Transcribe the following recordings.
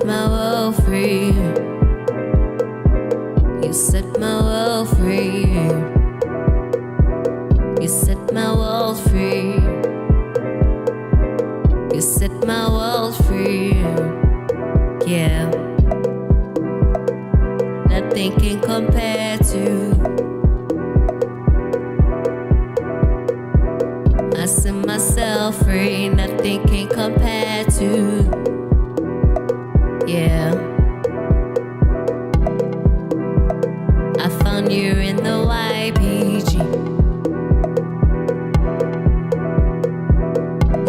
my world free. You set my world free. You set my world free. You set my world free. Yeah. Nothing can compare to. I set myself free. Nothing can compare to. Yeah. I found you in the YPG.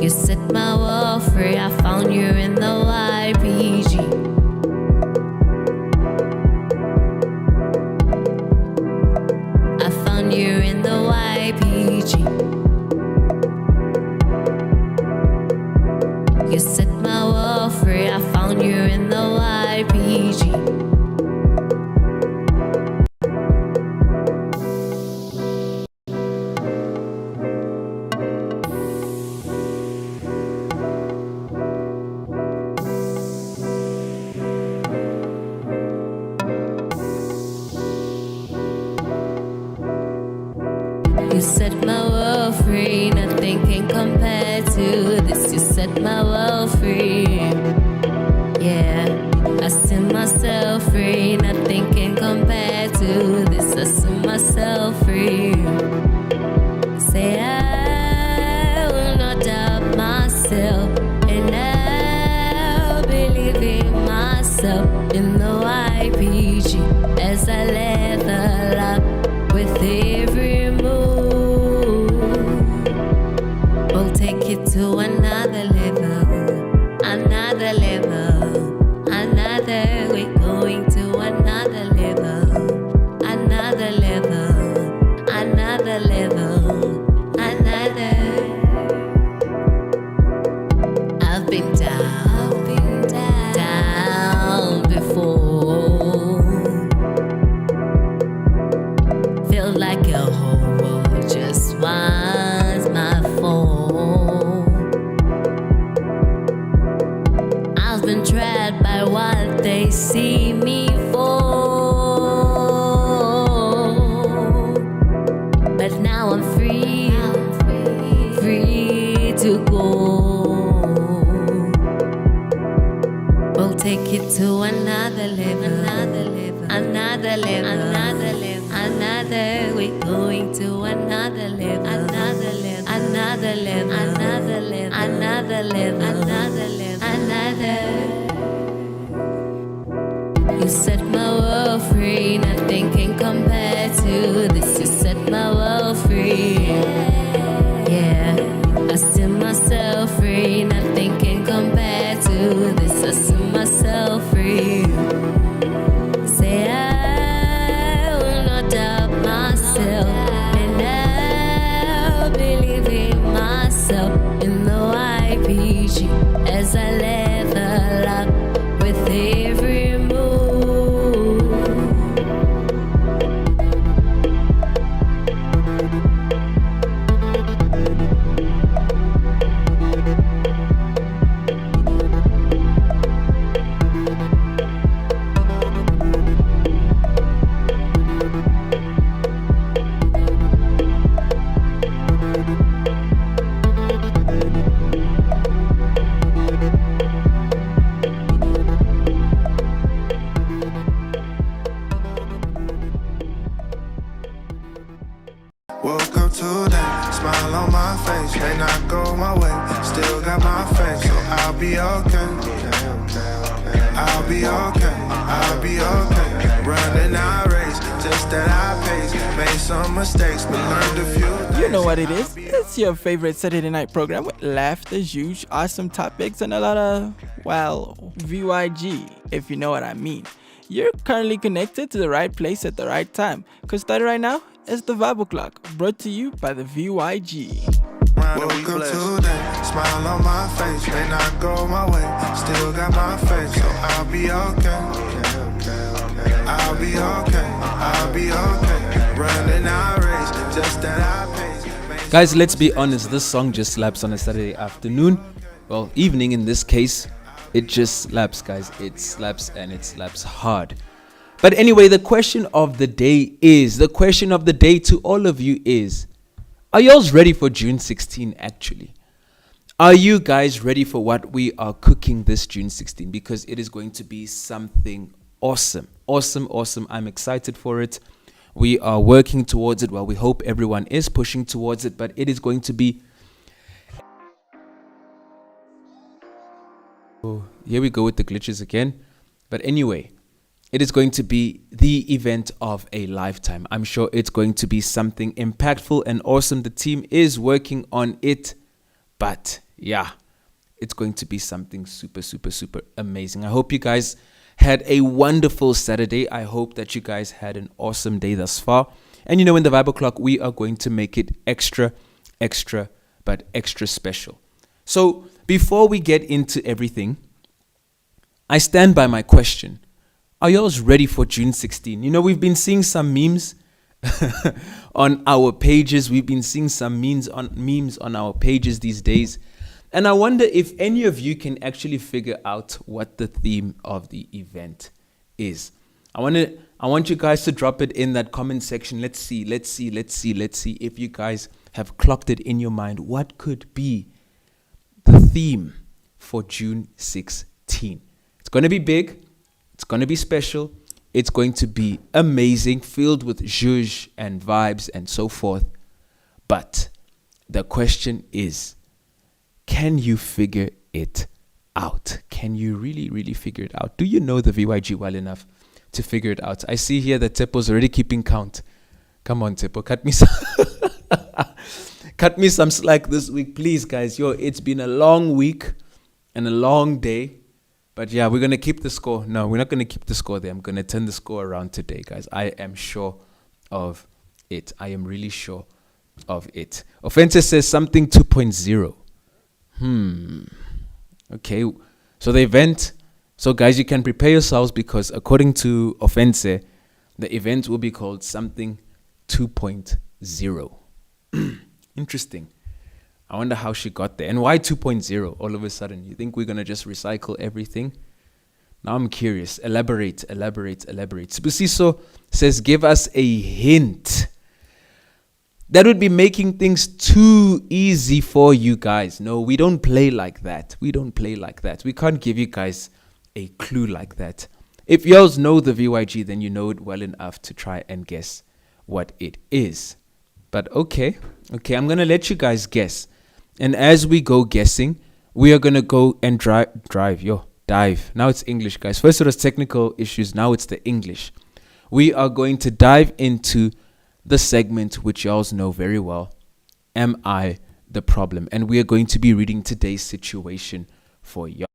You set my world free. I found you in the YPG. I found you in the YPG. You set my world free. I found you in the YPG. You set my world free, nothing can compare to this. You set my world free. Yeah, I set myself free, nothing can compare to this. I set myself free. Say I will not doubt myself, and I'll believe in myself in the YPG as I level up with every move. We'll take it to another level, another level, another. We're going to another level, another level, another level, another. I've been down before. Feel like a whole world just wants my phone. I've been trapped by what they see me for, but now I'm free, free to go. We'll take it to another level, another level, another level, another level, another. We're going to another level, another level, another level, another level, another level, another level, another. You set my world free, nothing can compare to this. You set my world free. Yeah, I set myself free, nothing can compare to this. I set myself free. Say I will not doubt myself, and I'll believe in myself in the YPG as I level up with every move. Woke up today, smile on my face, may not go my way, still got my faith, so I'll be okay. I'll be okay, I'll be okay. Running our race, just at our pace, made some mistakes, but learned a few things. You know what it is. It's your favorite Saturday night program with laughter, huge, awesome topics, and a lot of, well, VYG, if you know what I mean. You're currently connected to the right place at the right time, because starting right now is the Vibe O'Clock, brought to you by the VYG. Woke up today, smile on my face, may not go my way, still got my faith, so I'll be okay. I'll be okay, I'll be okay. Running our race, just at our pace. Guys, let's be honest, this song just slaps on a Saturday afternoon, well, evening in this case. It just slaps, guys. It slaps, and it slaps hard. But anyway, the question of the day to all of you is, are y'all ready for June 16 actually? Are you guys ready for what we are cooking this June 16? Because it is going to be something awesome. Awesome, awesome. I'm excited for it. We are working towards it. Well, we hope everyone is pushing towards it, but it is going to be... Oh, here we go with the glitches again. But anyway, it is going to be the event of a lifetime. I'm sure it's going to be something impactful and awesome. The team is working on it, but yeah, it's going to be something super, super, super amazing. I hope you guys had a wonderful Saturday. I hope that you guys had an awesome day thus far. And in the Vibe O'Clock, we are going to make it extra, extra, but extra special. So before we get into everything, I stand by my question. Are y'all ready for June 16? We've been seeing some memes on our pages. We've been seeing some memes on our pages these days. And I wonder if any of you can actually figure out what the theme of the event is. I want you guys to drop it in that comment section. Let's see if you guys have clocked it in your mind. What could be the theme for June 16? It's going to be big. It's going to be special. It's going to be amazing, filled with zhuzh and vibes and so forth. But the question is, can you figure it out? Can you really, really figure it out? Do you know the VYG well enough to figure it out? I see here that Tepo's already keeping count. Come on, Tepo, cut me some slack this week, please, guys. It's been a long week and a long day. But yeah, we're going to keep the score. No, we're not going to keep the score there. I'm going to turn the score around today, guys. I am sure of it. I am really sure of it. Offense says something 2.0. Okay. So the event. So guys, you can prepare yourselves because according to Offense, the event will be called something 2.0. Interesting. I wonder how she got there. And why 2.0 all of a sudden? You think we're going to just recycle everything? Now I'm curious. Elaborate. Sibusiso says, give us a hint. That would be making things too easy for you guys. No, we don't play like that. We can't give you guys a clue like that. If y'all know the VYG, then you know it well enough to try and guess what it is. But okay, I'm going to let you guys guess. And as we go guessing, we are going to go and dive. Now it's English, guys. First it was technical issues. Now it's the English. We are going to dive into the segment which y'all know very well. Am I the problem? And we are going to be reading today's situation for y'all.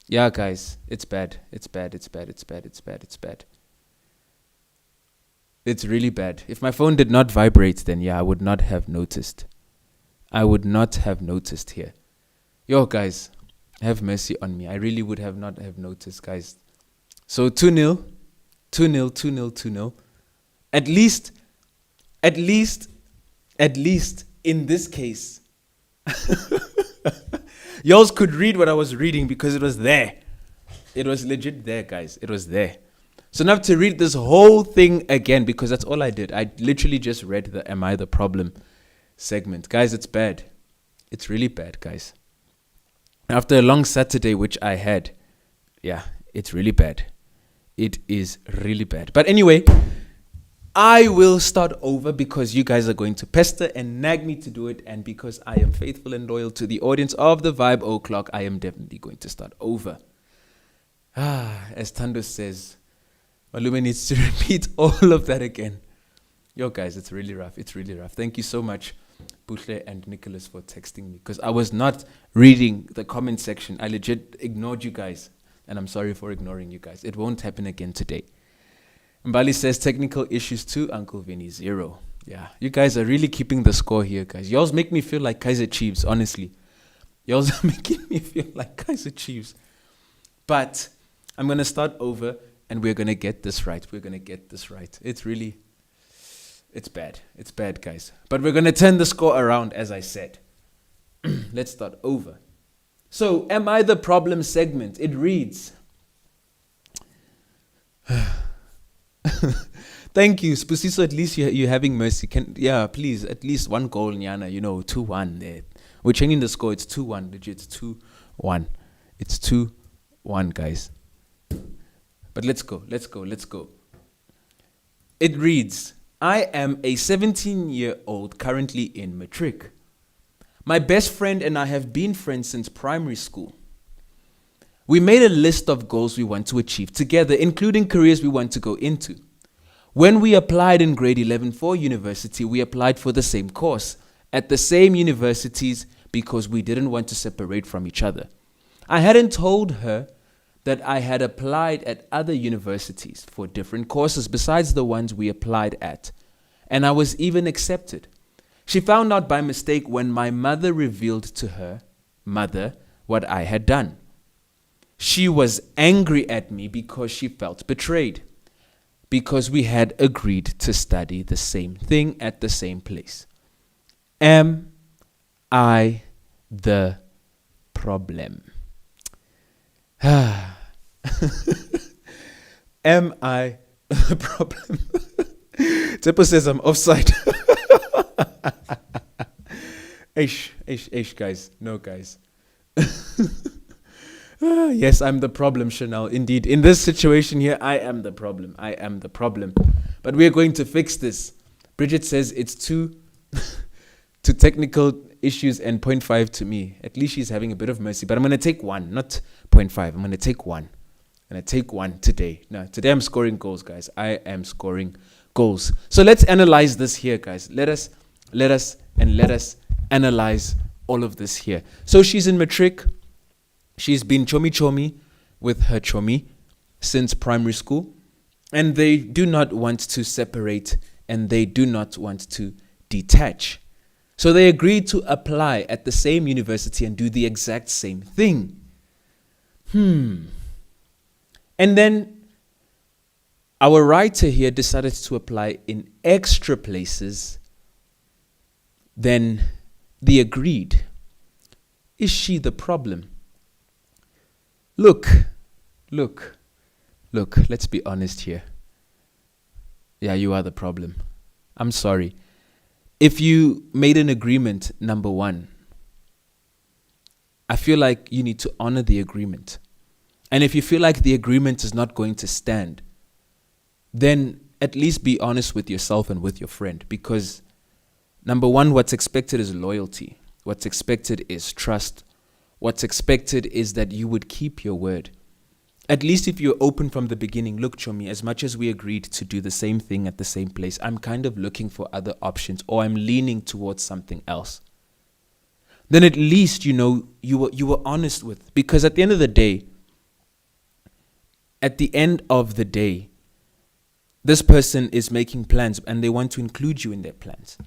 Yeah, guys, it's bad. It's bad. It's bad. It's bad. It's bad. It's bad. It's really bad. If my phone did not vibrate, then yeah, I would not have noticed. I would not have noticed here. Yo, guys, have mercy on me. I really would have not have noticed, guys. So 2-0, 2-0, 2-0, 2-0. At least in this case, y'all could read what I was reading because it was there. It was legit there, guys. It was there. So now I have to read this whole thing again because that's all I did. I literally just read the Am I the Problem segment. Guys, it's bad. It's really bad, guys. After a long Saturday, which I had, yeah, it's really bad. It is really bad. But anyway, I will start over because you guys are going to pester and nag me to do it. And because I am faithful and loyal to the audience of the Vibe O'Clock, I am definitely going to start over. As Tando says, Malume needs to repeat all of that again. Yo, guys, it's really rough. It's really rough. Thank you so much, Bushle and Nicholas, for texting me because I was not reading the comment section. I legit ignored you guys, and I'm sorry for ignoring you guys. It won't happen again today. Mbali says technical issues too, Uncle Vinny 0. Yeah, you guys are really keeping the score here, guys. Y'all make me feel like Kaiser Chiefs, honestly. Y'all are making me feel like Kaiser Chiefs. But I'm going to start over, and we're going to get this right. We're going to get this right. It's bad. It's bad, guys. But we're going to turn the score around, as I said. Let's start over. So, Am I the Problem segment? It reads... Thank you, Spusiso. At least you're having mercy. Please, at least one goal, Nyana. 2-1 there. We're changing the score. It's 2-1. Legit, it's 2-1. It's 2-1, guys. But let's go. It reads, I am a 17-year-old currently in matric. My best friend and I have been friends since primary school. We made a list of goals we want to achieve together, including careers we want to go into. When we applied in grade 11 for university, we applied for the same course at the same universities because we didn't want to separate from each other. I hadn't told her that I had applied at other universities for different courses besides the ones we applied at, and I was even accepted. She found out by mistake when my mother revealed to her mother what I had done. She was angry at me because she felt betrayed, because we had agreed to study the same thing at the same place. Am I the problem? Am I the problem? Tepo says I'm offside. Guys. No, guys. Yes, I'm the problem, Chanel. Indeed. In this situation here, I am the problem. I am the problem. But we are going to fix this. Bridget says it's 2 to technical issues and 0.5 to me. At least she's having a bit of mercy. But I'm going to take 1, not 0.5. I'm going to take 1. I'm going to take 1 today. No, today I'm scoring goals, guys. I am scoring goals. So let's analyze this here, guys. Let us analyze all of this here. So she's in matric. She's been chomi with her chomi since primary school. And they do not want to separate and they do not want to detach. So they agreed to apply at the same university and do the exact same thing. And then our writer here decided to apply in extra places than the agreed. Is she the problem? Look, let's be honest here. Yeah, you are the problem. I'm sorry. If you made an agreement, number 1, I feel like you need to honor the agreement. And if you feel like the agreement is not going to stand, then at least be honest with yourself and with your friend. Because number 1, what's expected is loyalty. What's expected is trust. What's expected is that you would keep your word. At least if you're open from the beginning, look, Chomi, as much as we agreed to do the same thing at the same place, I'm kind of looking for other options, or I'm leaning towards something else. Then at least, you were honest with, because at the end of the day, at the end of the day, this person is making plans and they want to include you in their plans.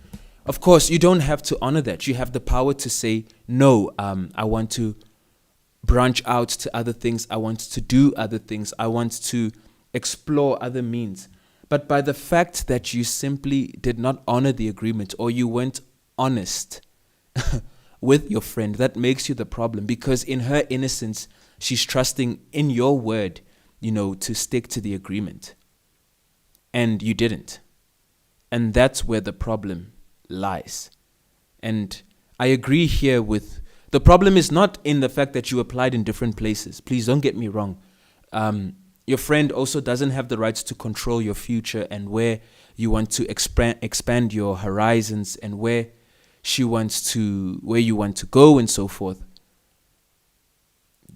Of course, you don't have to honor that. You have the power to say, no, I want to branch out to other things. I want to do other things. I want to explore other means. But by the fact that you simply did not honor the agreement, or you weren't honest with your friend, that makes you the problem, because in her innocence, she's trusting in your word, to stick to the agreement. And you didn't. And that's where the problem lies. And I agree here with, the problem is not in the fact that you applied in different places. Please don't get me wrong. Your friend also doesn't have the rights to control your future and where you want to expand your horizons and where you want to go and so forth.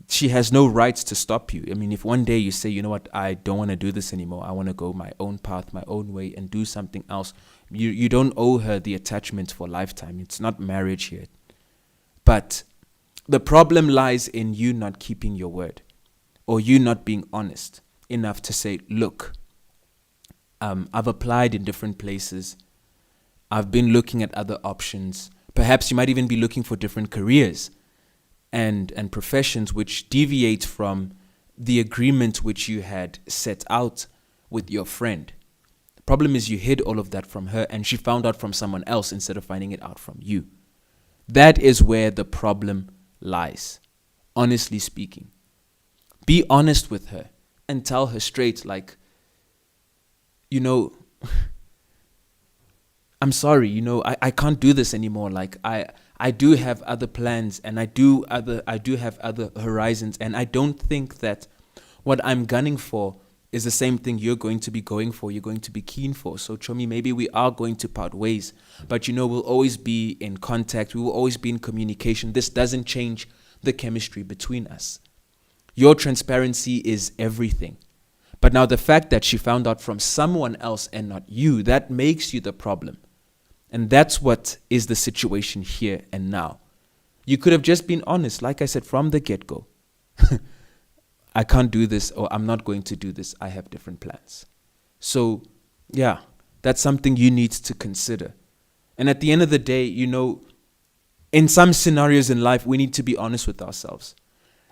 She has no rights to stop you. I mean, if one day you say, you know what, I don't want to do this anymore. I want to go my own path, my own way, and do something else. You don't owe her the attachment for lifetime. It's not marriage here. But the problem lies in you not keeping your word, or you not being honest enough to say, look, I've applied in different places. I've been looking at other options. Perhaps you might even be looking for different careers and professions which deviate from the agreement which you had set out with your friend. The problem is you hid all of that from her and she found out from someone else instead of finding it out from you. That is where the problem lies, honestly speaking. Be honest with her and tell her straight, like, I'm sorry, I can't do this anymore. Like, I do have other plans and I do have other horizons, and I don't think that what I'm gunning for is the same thing you're going to be going for, you're going to be keen for. So Chomi, maybe we are going to part ways, but we'll always be in contact, we will always be in communication. This doesn't change the chemistry between us. Your transparency is everything. But now the fact that she found out from someone else and not you, that makes you the problem. And that's what is the situation here and now. You could have just been honest, like I said, from the get-go. I can't do this, or I'm not going to do this. I have different plans. So, yeah, that's something you need to consider. And at the end of the day, in some scenarios in life, we need to be honest with ourselves.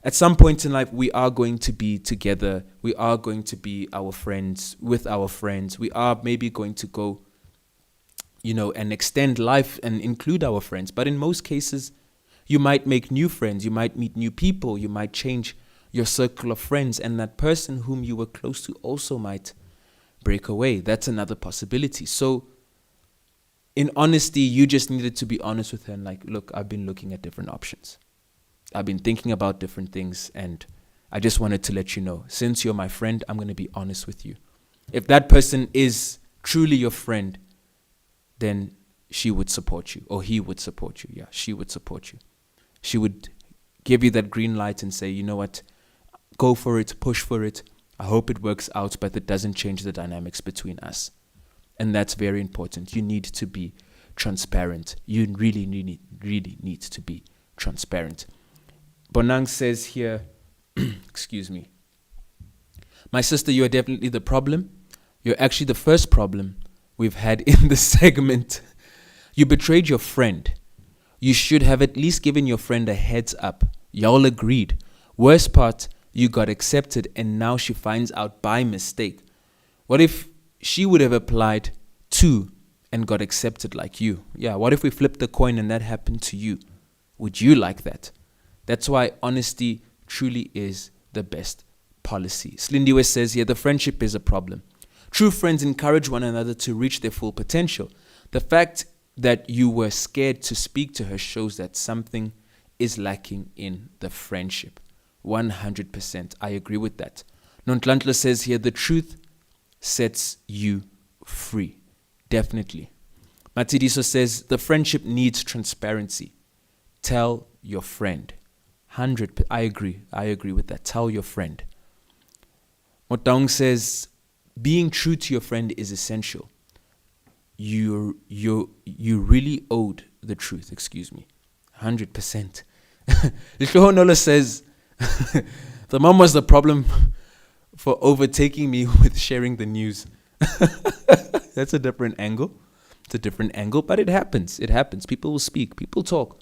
At some point in life, we are going to be together. We are going to be our friends with our friends. We are maybe going to go, and extend life and include our friends. But in most cases, you might make new friends. You might meet new people. You might change your circle of friends. And that person whom you were close to also might break away. That's another possibility. So in honesty, you just needed to be honest with her and like, look, I've been looking at different options. I've been thinking about different things, and I just wanted to let you know, since you're my friend, I'm going to be honest with you. If that person is truly your friend, then she would support you, or he would support you. Yeah, she would support you. She would give you that green light and say, you know what, go for it, push for it. I hope it works out, but it doesn't change the dynamics between us. And that's very important. You need to be transparent. You really need to be transparent. Bonang says here, excuse me, my sister, you are definitely the problem. You're actually the first problem we've had in this segment. You betrayed your friend. You should have at least given your friend a heads up. Y'all agreed. Worst part, you got accepted and now she finds out by mistake. What if she would have applied too and got accepted like you? Yeah, what if we flipped the coin and that happened to you? Would you like that? That's why honesty truly is the best policy. Slindiwe says here, the friendship is a problem. True friends encourage one another to reach their full potential. The fact that you were scared to speak to her shows that something is lacking in the friendship. 100%. I agree with that. Nontlantla says here, the truth sets you free. Definitely. Matidiso says, the friendship needs transparency. Tell your friend. 100%. I agree with that. Tell your friend. Motong says, being true to your friend is essential. You really owed the truth. 100%. Lihlohonolo says, the mom was the problem for overtaking me with sharing the news. That's a different angle. It's a different angle, but it happens. It happens. People will speak. People talk.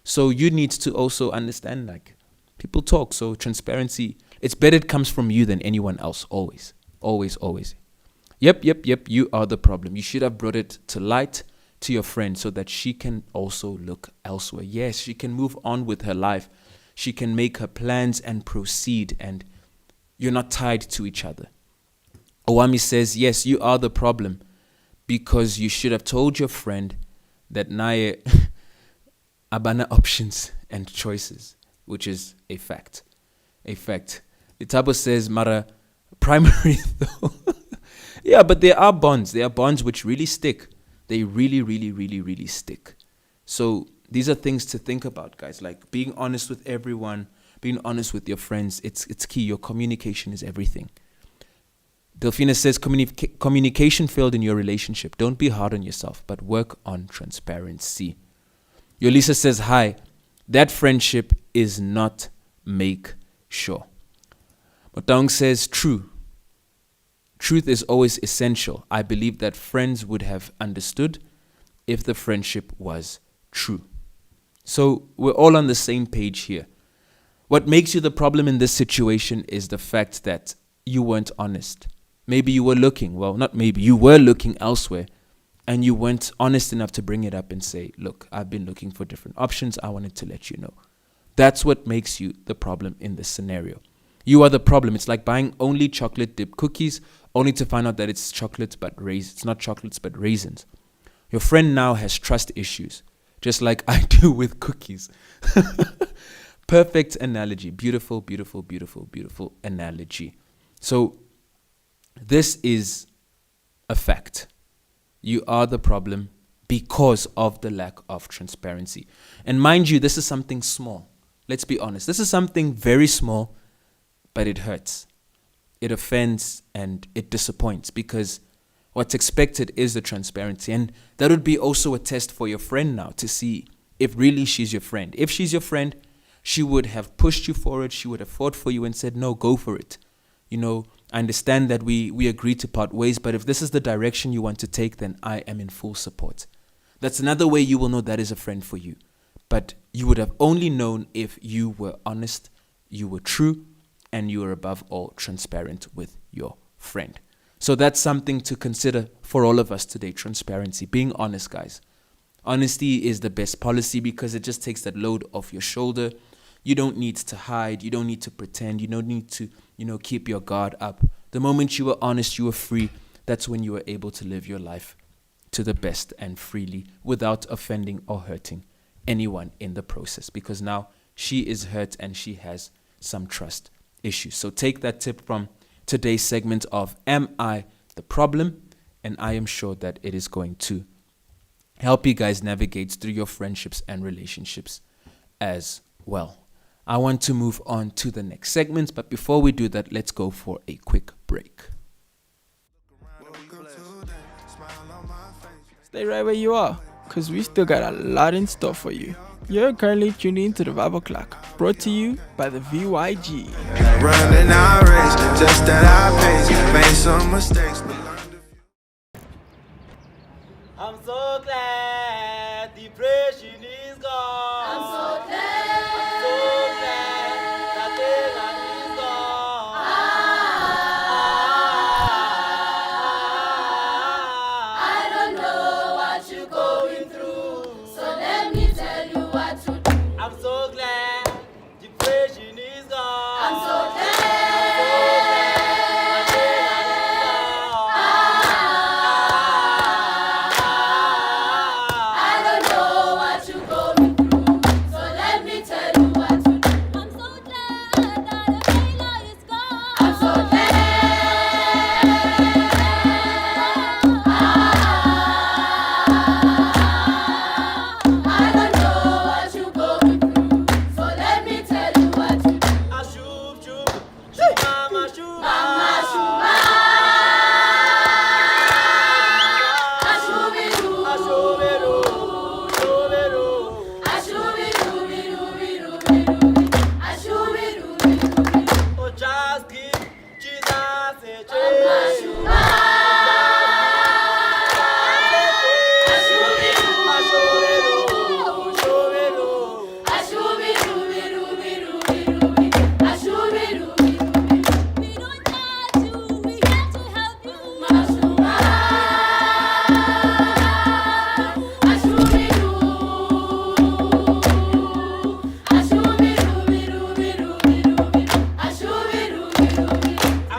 So you need to also understand, like, people talk. So transparency, it's better it comes from you than anyone else. Always. Always, always. Yep. You are the problem. You should have brought it to light to your friend so that she can also look elsewhere. Yes, she can move on with her life. She can make her plans and proceed, and you're not tied to each other. Owami says, yes, you are the problem because you should have told your friend that naye abana options and choices, which is a fact. A fact. Itabo says, Mara, primary though. Yeah, but there are bonds. There are bonds which really stick. They really stick. So these are things to think about, guys. Like being honest with everyone, being honest with your friends. It's key. Your communication is everything. Delphina says, communication failed in your relationship. Don't be hard on yourself, but work on transparency. Yolisa says, hi. That friendship is not make sure. Motang says, true. Truth is always essential. I believe that friends would have understood if the friendship was true. So we're all on the same page here. What makes you the problem in this situation is the fact that you weren't honest. Maybe you were looking, well, not maybe, you were looking elsewhere and you weren't honest enough to bring it up and say, look, I've been looking for different options. I wanted to let you know. That's what makes you the problem in this scenario. You are the problem. It's like buying only chocolate dipped cookies only to find out that it's chocolate but it's not chocolates but raisins. Your friend now has trust issues, just like I do with cookies. Perfect analogy. Beautiful analogy. So this is a fact. You are the problem because of the lack of transparency. And mind you, this is something small. Let's be honest. This is something very small, but it hurts. It offends and it disappoints because what's expected is the transparency. And that would be also a test for your friend now to see if really she's your friend. If she's your friend, she would have pushed you for it. She would have fought for you and said, no, go for it. You know, I understand that we agreed to part ways, but if this is the direction you want to take, then I am in full support. That's another way you will know that is a friend for you. But you would have only known if you were honest, you were true, and you are above all transparent with your friend. So that's something to consider for all of us today, transparency, being honest, guys. Honesty is the best policy because it just takes that load off your shoulder. You don't need to hide. You don't need to pretend. You don't need to, keep your guard up. The moment you were honest, you were free. That's when you were able to live your life to the best and freely without offending or hurting anyone in the process, because now she is hurt and she has some trust issues. So take that tip from today's segment of Am I the Problem? And I am sure that it is going to help you guys navigate through your friendships and relationships as well. I want to move on to the next segment, but before we do that, let's go for a quick break. Stay right where you are, because we still got a lot in store for you. You're currently tuned in to the Vibe O'Clock, brought to you by the VYG. Running our race, just at our pace, made some mistakes. I'm so glad depression is gone. I'm so glad. I'm so glad that Dylan is gone. I don't know what you're going through, so let me tell you what to do. I'm so glad depression is gone. I'm so glad. I'm so glad that Dylan is gone. I'm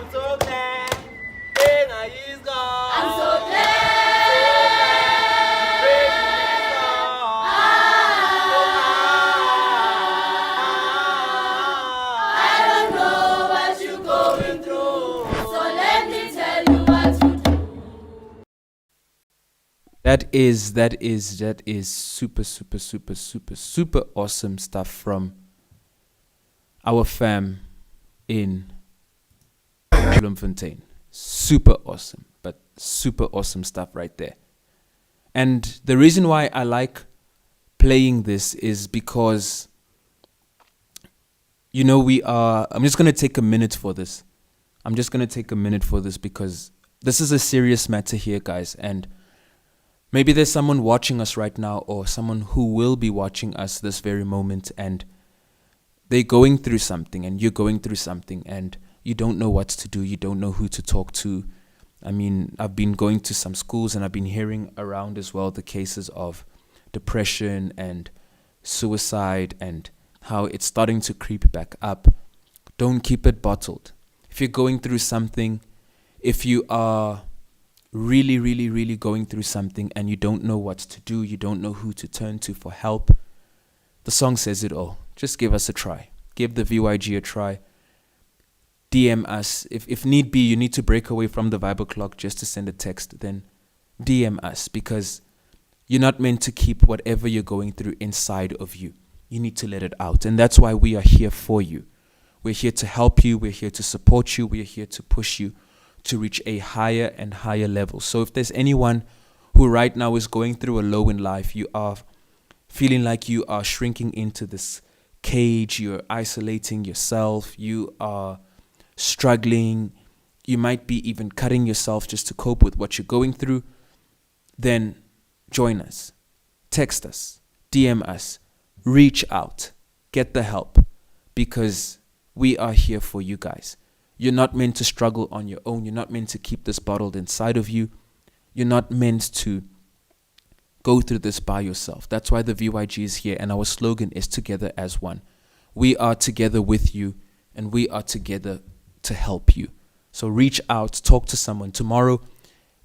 so glad Ena is gone. I'm so I don't know what you're going through, so let me tell you what to do. That is super awesome stuff from our fam in Bloemfontein. Super awesome, but super awesome stuff right there. And the reason why I like playing this is because, you know, I'm just going to take a minute for this. Because this is a serious matter here, guys. And maybe there's someone watching us right now, or someone who will be watching us this very moment, and they're going through something, and you're going through something, and you don't know what to do. You don't know who to talk to. I mean, I've been going to some schools, and I've been hearing around as well the cases of depression and suicide and how it's starting to creep back up. Don't keep it bottled. If you're going through something, if you are really going through something and you don't know what to do, you don't know who to turn to for help, the song says it all. Just give us a try. Give the VYG a try. DM us. If need be, you need to break away from the Vibe O'Clock just to send a text, then DM us, because you're not meant to keep whatever you're going through inside of you. You need to let it out. And that's why we are here for you. We're here to help you. We're here to support you. We're here to push you to reach a higher and higher level. So if there's anyone who right now is going through a low in life, you are feeling like you are shrinking into this cage, you're isolating yourself, you are struggling, you might be even cutting yourself just to cope with what you're going through, then join us, text us, DM us, reach out, get the help, because we are here for you guys. You're not meant to struggle on your own. You're not meant to keep this bottled inside of you. You're not meant to go through this by yourself. That's why the VYG is here, and our slogan is together as one. We are together with you, and we are together to help you. So reach out, talk to someone. Tomorrow,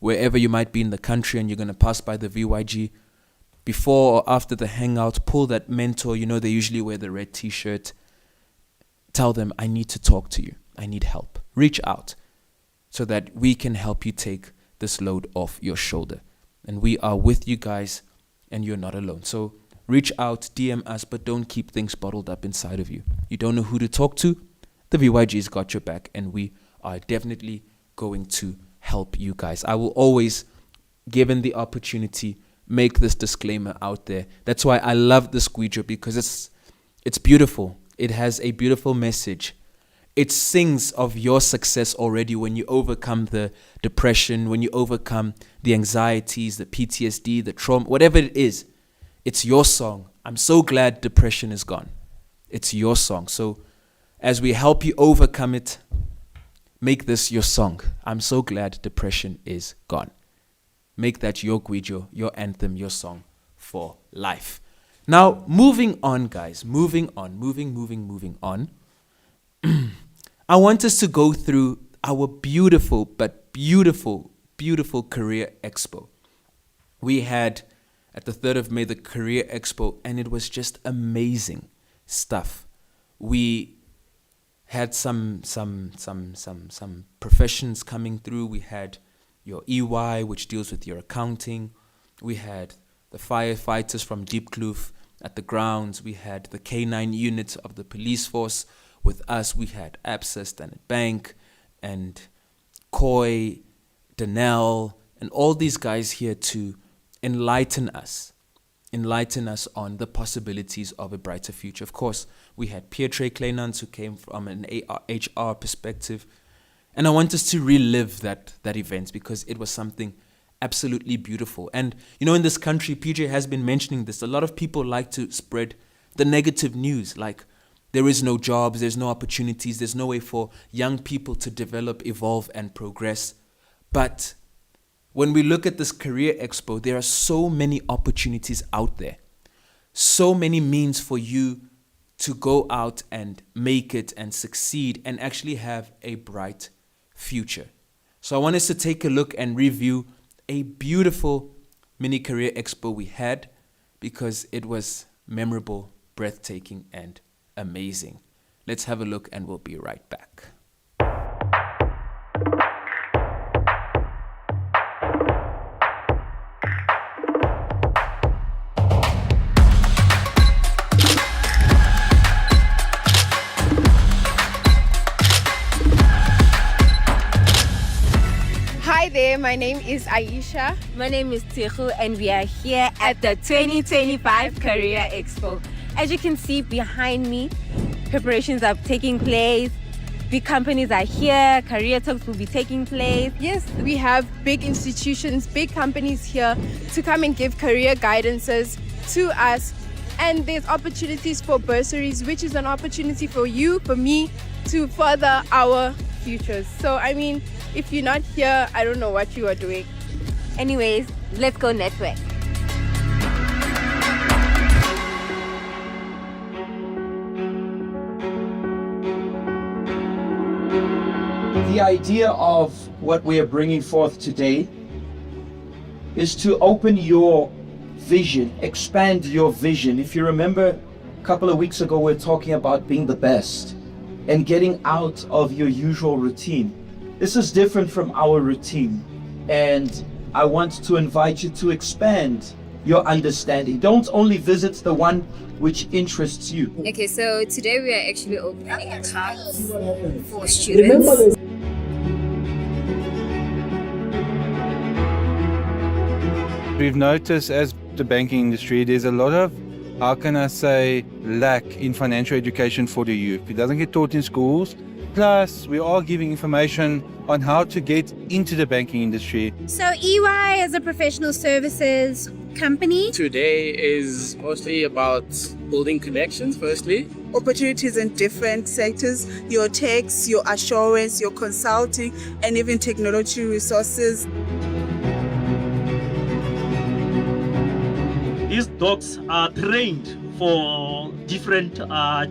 wherever you might be in the country and you're going to pass by the VYG, before or after the hangout, pull that mentor. You know, they usually wear the red t-shirt. Tell them, I need to talk to you. I need help. Reach out so that we can help you take this load off your shoulder. And we are with you guys, and you're not alone. So reach out, DM us, but don't keep things bottled up inside of you. You don't know who to talk to? The VYG's got your back, and we are definitely going to help you guys. I will always, given the opportunity, make this disclaimer out there. That's why I love the squeegee, because it's beautiful. It has a beautiful message. It sings of your success already when you overcome the depression, when you overcome the anxieties, the PTSD, the trauma, whatever it is. It's your song. I'm so glad depression is gone. It's your song. So as we help you overcome it, make this your song. I'm so glad depression is gone. Make that your guijo, your anthem, your song for life. Now, moving on, guys. Moving on. I want us to go through our beautiful Career Expo. We had at the 3rd of May the Career Expo, and it was just amazing stuff. We had some professions coming through. We had your EY, which deals with your accounting. We had the firefighters from Deep Kloof at the grounds. We had the K9 unit of the police force with us. We had ABSA, Standard Bank, and Koi, Danell, and all these guys here to enlighten us on the possibilities of a brighter future. Of course, we had Pietre Kleinans, who came from an HR perspective, And I want us to relive that event because it was something absolutely beautiful. And in this country, PJ has been mentioning this, a lot of people like to spread the negative news, like there is no jobs, there's no opportunities, there's no way for young people to develop, evolve, and progress. But when we look at this Career Expo, there are so many opportunities out there, so many means for you to go out and make it and succeed and actually have a bright future. So I want us to take a look and review a beautiful mini Career Expo we had because it was memorable, breathtaking, and amazing. Let's have a look and we'll be right back. Hi there, my name is Aisha. My name is Tihu and we are here at the 2025 Career Expo. As you can see behind me, preparations are taking place. Big companies are here, career talks will be taking place. Yes, we have big institutions, big companies here to come and give career guidances to us. And there's opportunities for bursaries, which is an opportunity for you, for me, to further our futures. So, if you're not here, I don't know what you are doing. Anyways, let's go network. The idea of what we are bringing forth today is to open your vision, expand your vision. If you remember, a couple of weeks ago, we were talking about being the best and getting out of your usual routine. This is different from our routine, and I want to invite you to expand your understanding. Don't only visit the one which interests you. Okay, so today we are actually opening a class for students. We've noticed as the banking industry, there's a lot of, lack in financial education for the youth. It doesn't get taught in schools. Plus, we are giving information on how to get into the banking industry. So EY is a professional services company. Today is mostly about building connections, firstly. Opportunities in different sectors, your tax, your assurance, your consulting, and even technology resources. These dogs are trained for different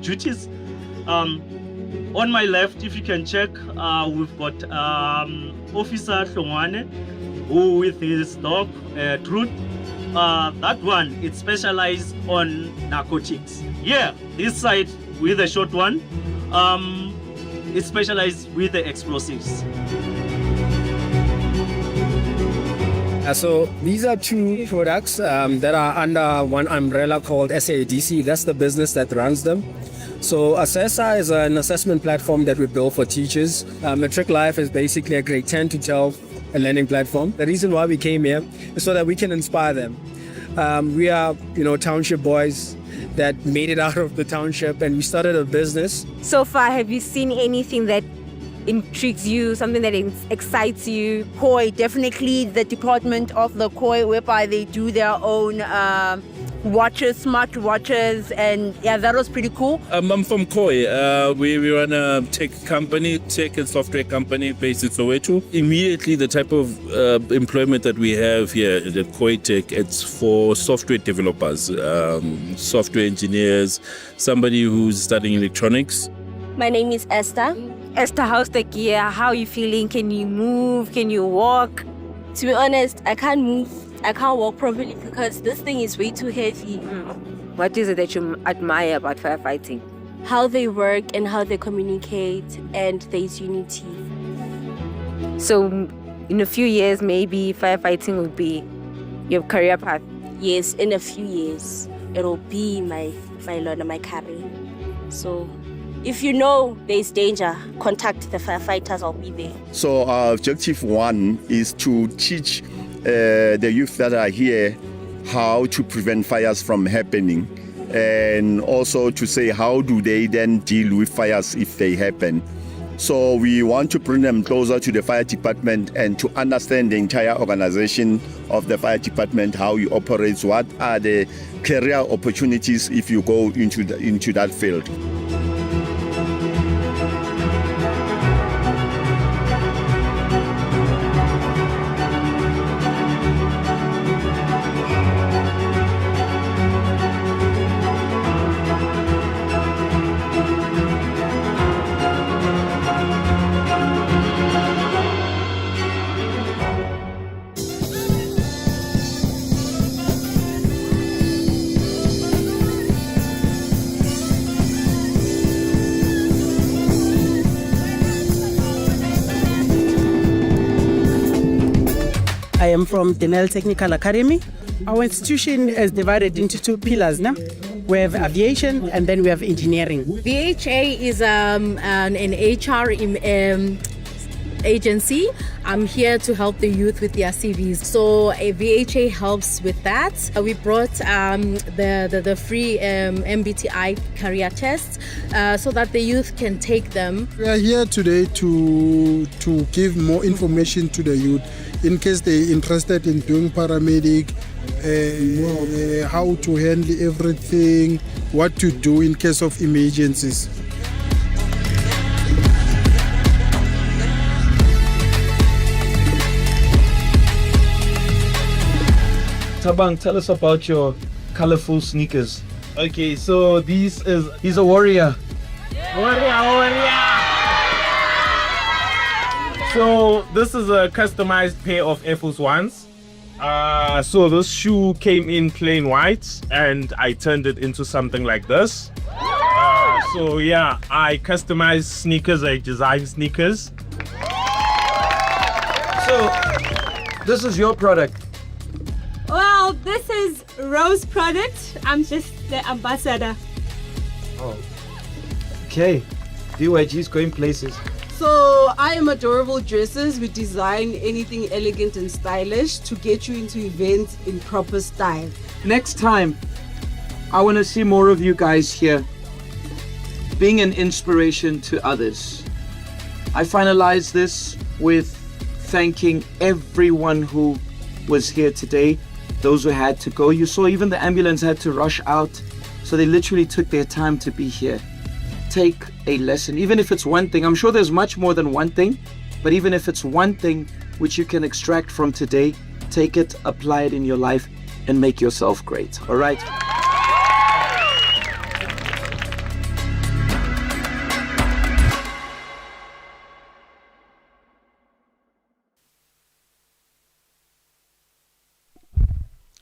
duties. On my left, if you can check, we've got Officer Hlongwane, who with his dog, Truth. That one, it's specialized on narcotics. Yeah, this side with the short one, it's specialized with the explosives. So these are two products that are under one umbrella called SADC. That's the business that runs them. So Assessa is an assessment platform that we built for teachers. Matric Life is basically a grade 10 to 12 learning platform. The reason why we came here is so that we can inspire them. We are, township boys that made it out of the township, and we started a business. So far, have you seen anything that intrigues you, something that excites you? Koi, definitely the department of the Koi, whereby they do their own watches, smart watches, and yeah, that was pretty cool. I'm from Koi. We run a tech and software company based in Soweto. Immediately, the type of employment that we have here at the Koi Tech, it's for software developers, software engineers, somebody who's studying electronics. My name is Esther. Esther, how's the gear? How are you feeling? Can you move? Can you walk? To be honest, I can't move. I can't walk properly because this thing is way too heavy. What is it that you admire about firefighting? How they work and how they communicate, and there's unity. So in a few years, maybe firefighting will be your career path? Yes, in a few years, it'll be my career. So if you know there's danger, contact the firefighters, I'll be there. So our objective one is to teach the youth that are here how to prevent fires from happening, and also to say how do they then deal with fires if they happen. So we want to bring them closer to the fire department and to understand the entire organization of the fire department, how it operates, what are the career opportunities if you go into that field. I am from Denel Technical Academy. Our institution is divided into two pillars now. We have aviation and then we have engineering. VHA is an HR agency. I'm here to help the youth with their CVs. So VHA helps with that. We brought the free MBTI career tests so that the youth can take them. We are here today to give more information to the youth in case they're interested in doing paramedic, how to handle everything, what to do in case of emergencies. Tabang, tell us about your colorful sneakers. Okay, so he's a warrior. Warrior. So this is a customized pair of Air Force Ones. So this shoe came in plain white and I turned it into something like this. So yeah, I customize sneakers, I design sneakers. So this is your product. Well, this is Rose product. I'm just the ambassador. Oh. Okay. VYG's going places. So I am Adorable Dresses. We design anything elegant and stylish to get you into events in proper style. Next time, I want to see more of you guys here being an inspiration to others. I finalize this with thanking everyone who was here today, those who had to go. You saw even the ambulance had to rush out, so they literally took their time to be here. Take a lesson, even if it's one thing. I'm sure there's much more than one thing, but even if it's one thing which you can extract from today, take it, apply it in your life, and make yourself great. All right?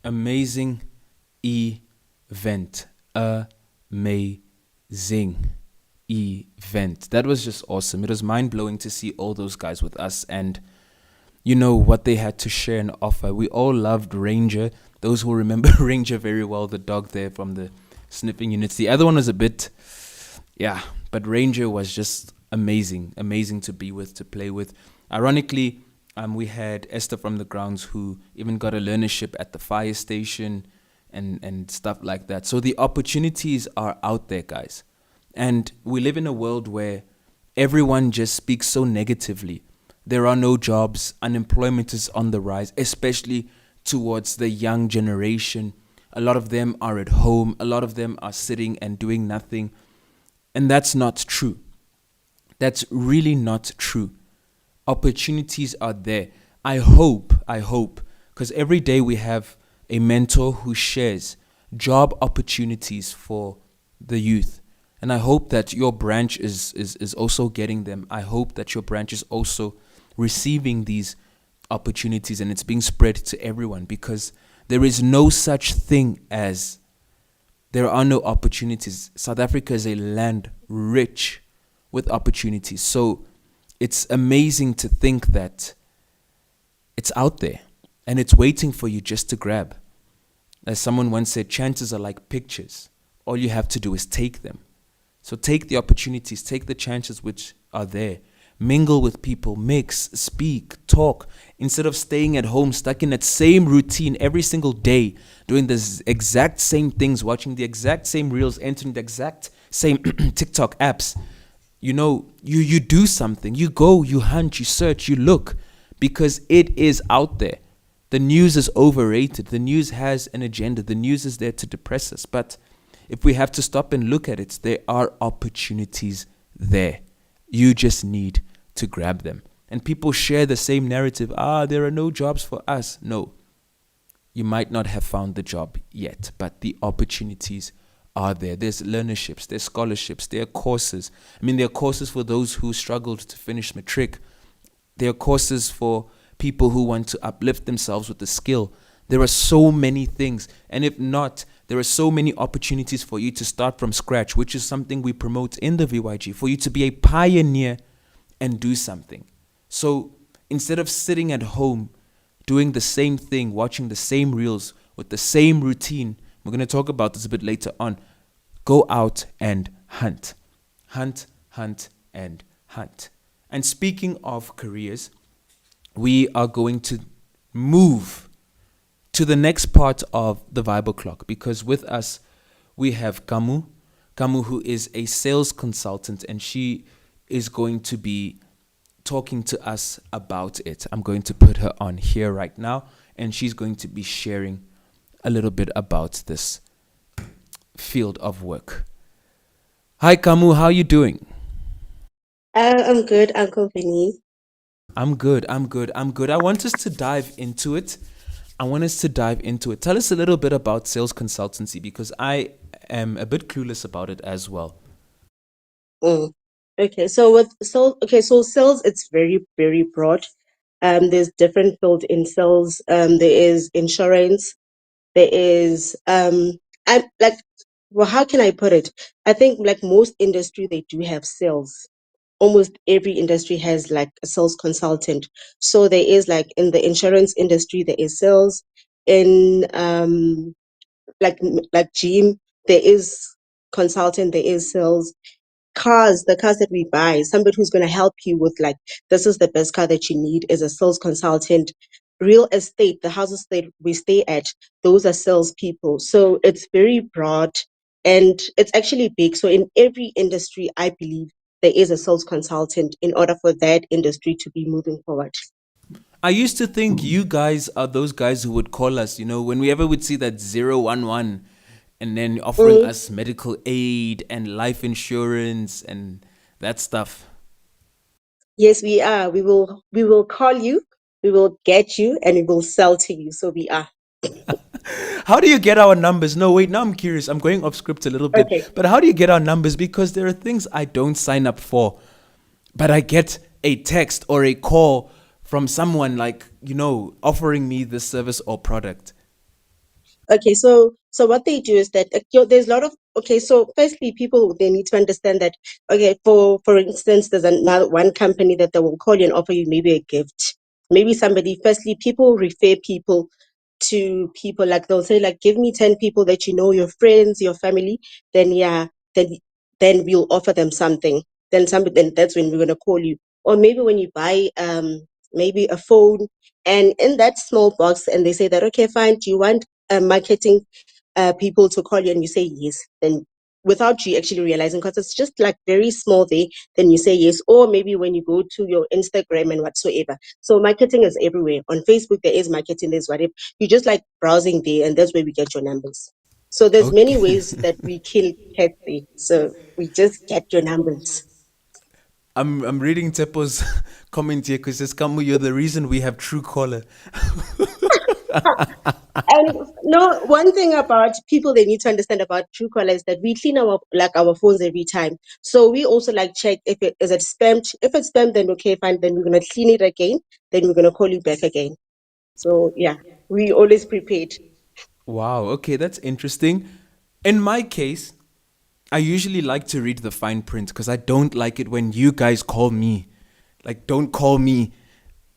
Amazing event. Amazing event. That was just awesome. It was mind-blowing to see all those guys with us and you know what they had to share and offer. We all loved Ranger. Those who remember Ranger very well, the dog there from the sniffing units. The other one was a bit, but Ranger was just amazing to be with, to play with. Ironically, we had Esther from the grounds who even got a learnership at the fire station and stuff like that. So the opportunities are out there, guys. And we live in a world where everyone just speaks so negatively. There are no jobs. Unemployment is on the rise, especially towards the young generation. A lot of them are at home. A lot of them are sitting and doing nothing. And that's not true. That's really not true. Opportunities are there. I hope, because every day we have a mentor who shares job opportunities for the youth. And I hope that your branch is also getting them. I hope that your branch is also receiving these opportunities and it's being spread to everyone, because there is no such thing as there are no opportunities. South Africa is a land rich with opportunities. So it's amazing to think that it's out there and it's waiting for you just to grab. As someone once said, chances are like pictures. All you have to do is take them. So take the opportunities, take the chances which are there. Mingle with people, mix, speak, talk. Instead of staying at home, stuck in that same routine every single day, doing the exact same things, watching the exact same reels, entering the exact same TikTok apps. you do something. You go, you hunt, you search, you look, because it is out there. The news is overrated. The news has an agenda. The news is there to depress us. But if we have to stop and look at it, there are opportunities there. You just need to grab them. And people share the same narrative. There are no jobs for us. No, you might not have found the job yet, but the opportunities are there. There's learnerships, there's scholarships, there are courses. There are courses for those who struggled to finish matric. There are courses for people who want to uplift themselves with a skill. There are so many things. And if not, there are so many opportunities for you to start from scratch, which is something we promote in the VYG, for you to be a pioneer and do something. So instead of sitting at home, doing the same thing, watching the same reels with the same routine, we're going to talk about this a bit later on. Go out and hunt. Hunt, hunt, and hunt. And speaking of careers, we are going to move to the next part of the Vibe O'Clock, because with us we have Kamu, who is a sales consultant, and she is going to be talking to us about it. I'm going to put her on here right now, and she's going to be sharing a little bit about this field of work. Hi Kamu, how are you doing? I'm good, Uncle Vinny. I'm good. I want us to dive into it. Tell us a little bit about sales consultancy, because I am a bit clueless about it as well. Okay, so sales, it's very, very broad. There's different fields in sales. There is insurance. There is I like, well, how can I put it? I think like most industry, they do have sales. Almost every industry has like a sales consultant. So there is like in the insurance industry, there is sales. In like gym, there is consultant, there is sales. The cars that we buy, somebody who's going to help you with like, this is the best car that you need, is a sales consultant. Real estate, the houses that we stay at, those are sales people. So it's very broad and it's actually big. So in every industry, I believe there is a sales consultant in order for that industry to be moving forward. I used to think you guys are those guys who would call us, when we ever would see that 011 and then offering us medical aid and life insurance and that stuff. Yes, we are. We will call you, we will get you, and we will sell to you. So we are. How do you get our numbers? No, wait, now I'm curious. I'm going off script a little bit. Okay. But how do you get our numbers? Because there are things I don't sign up for, but I get a text or a call from someone like, offering me this service or product. Okay, so what they do is that there's a lot of so firstly, people, they need to understand that for instance, there's another one company that they will call you and offer you maybe a gift. Maybe somebody, firstly, people refer people to people, like they'll say like, give me 10 people that you know, your friends, your family, then then we'll offer them something. Then that's when we're gonna call you. Or maybe when you buy maybe a phone, and in that small box, and they say that, okay, fine, do you want marketing people to call you, and you say yes, then without you actually realizing, because it's just like very small there, then you say yes. Or maybe when you go to your Instagram and whatsoever. So marketing is everywhere. On Facebook there is marketing, there's whatever. You're just like browsing there, and that's where we get your numbers. So there's many ways that we kill cats there. So we just get your numbers. I'm reading Tepo's comment here, because it says, Kamu, you're the reason we have Truecaller. And no, one thing about people they need to understand about Truecaller is that we clean our phones every time. So we also like check if it is spammed. If it's spammed, then okay, fine. Then we're gonna clean it again. Then we're gonna call you back again. So yeah, we always prepared. Wow, okay, that's interesting. In my case, I usually like to read the fine print, because I don't like it when you guys call me. Like, don't call me.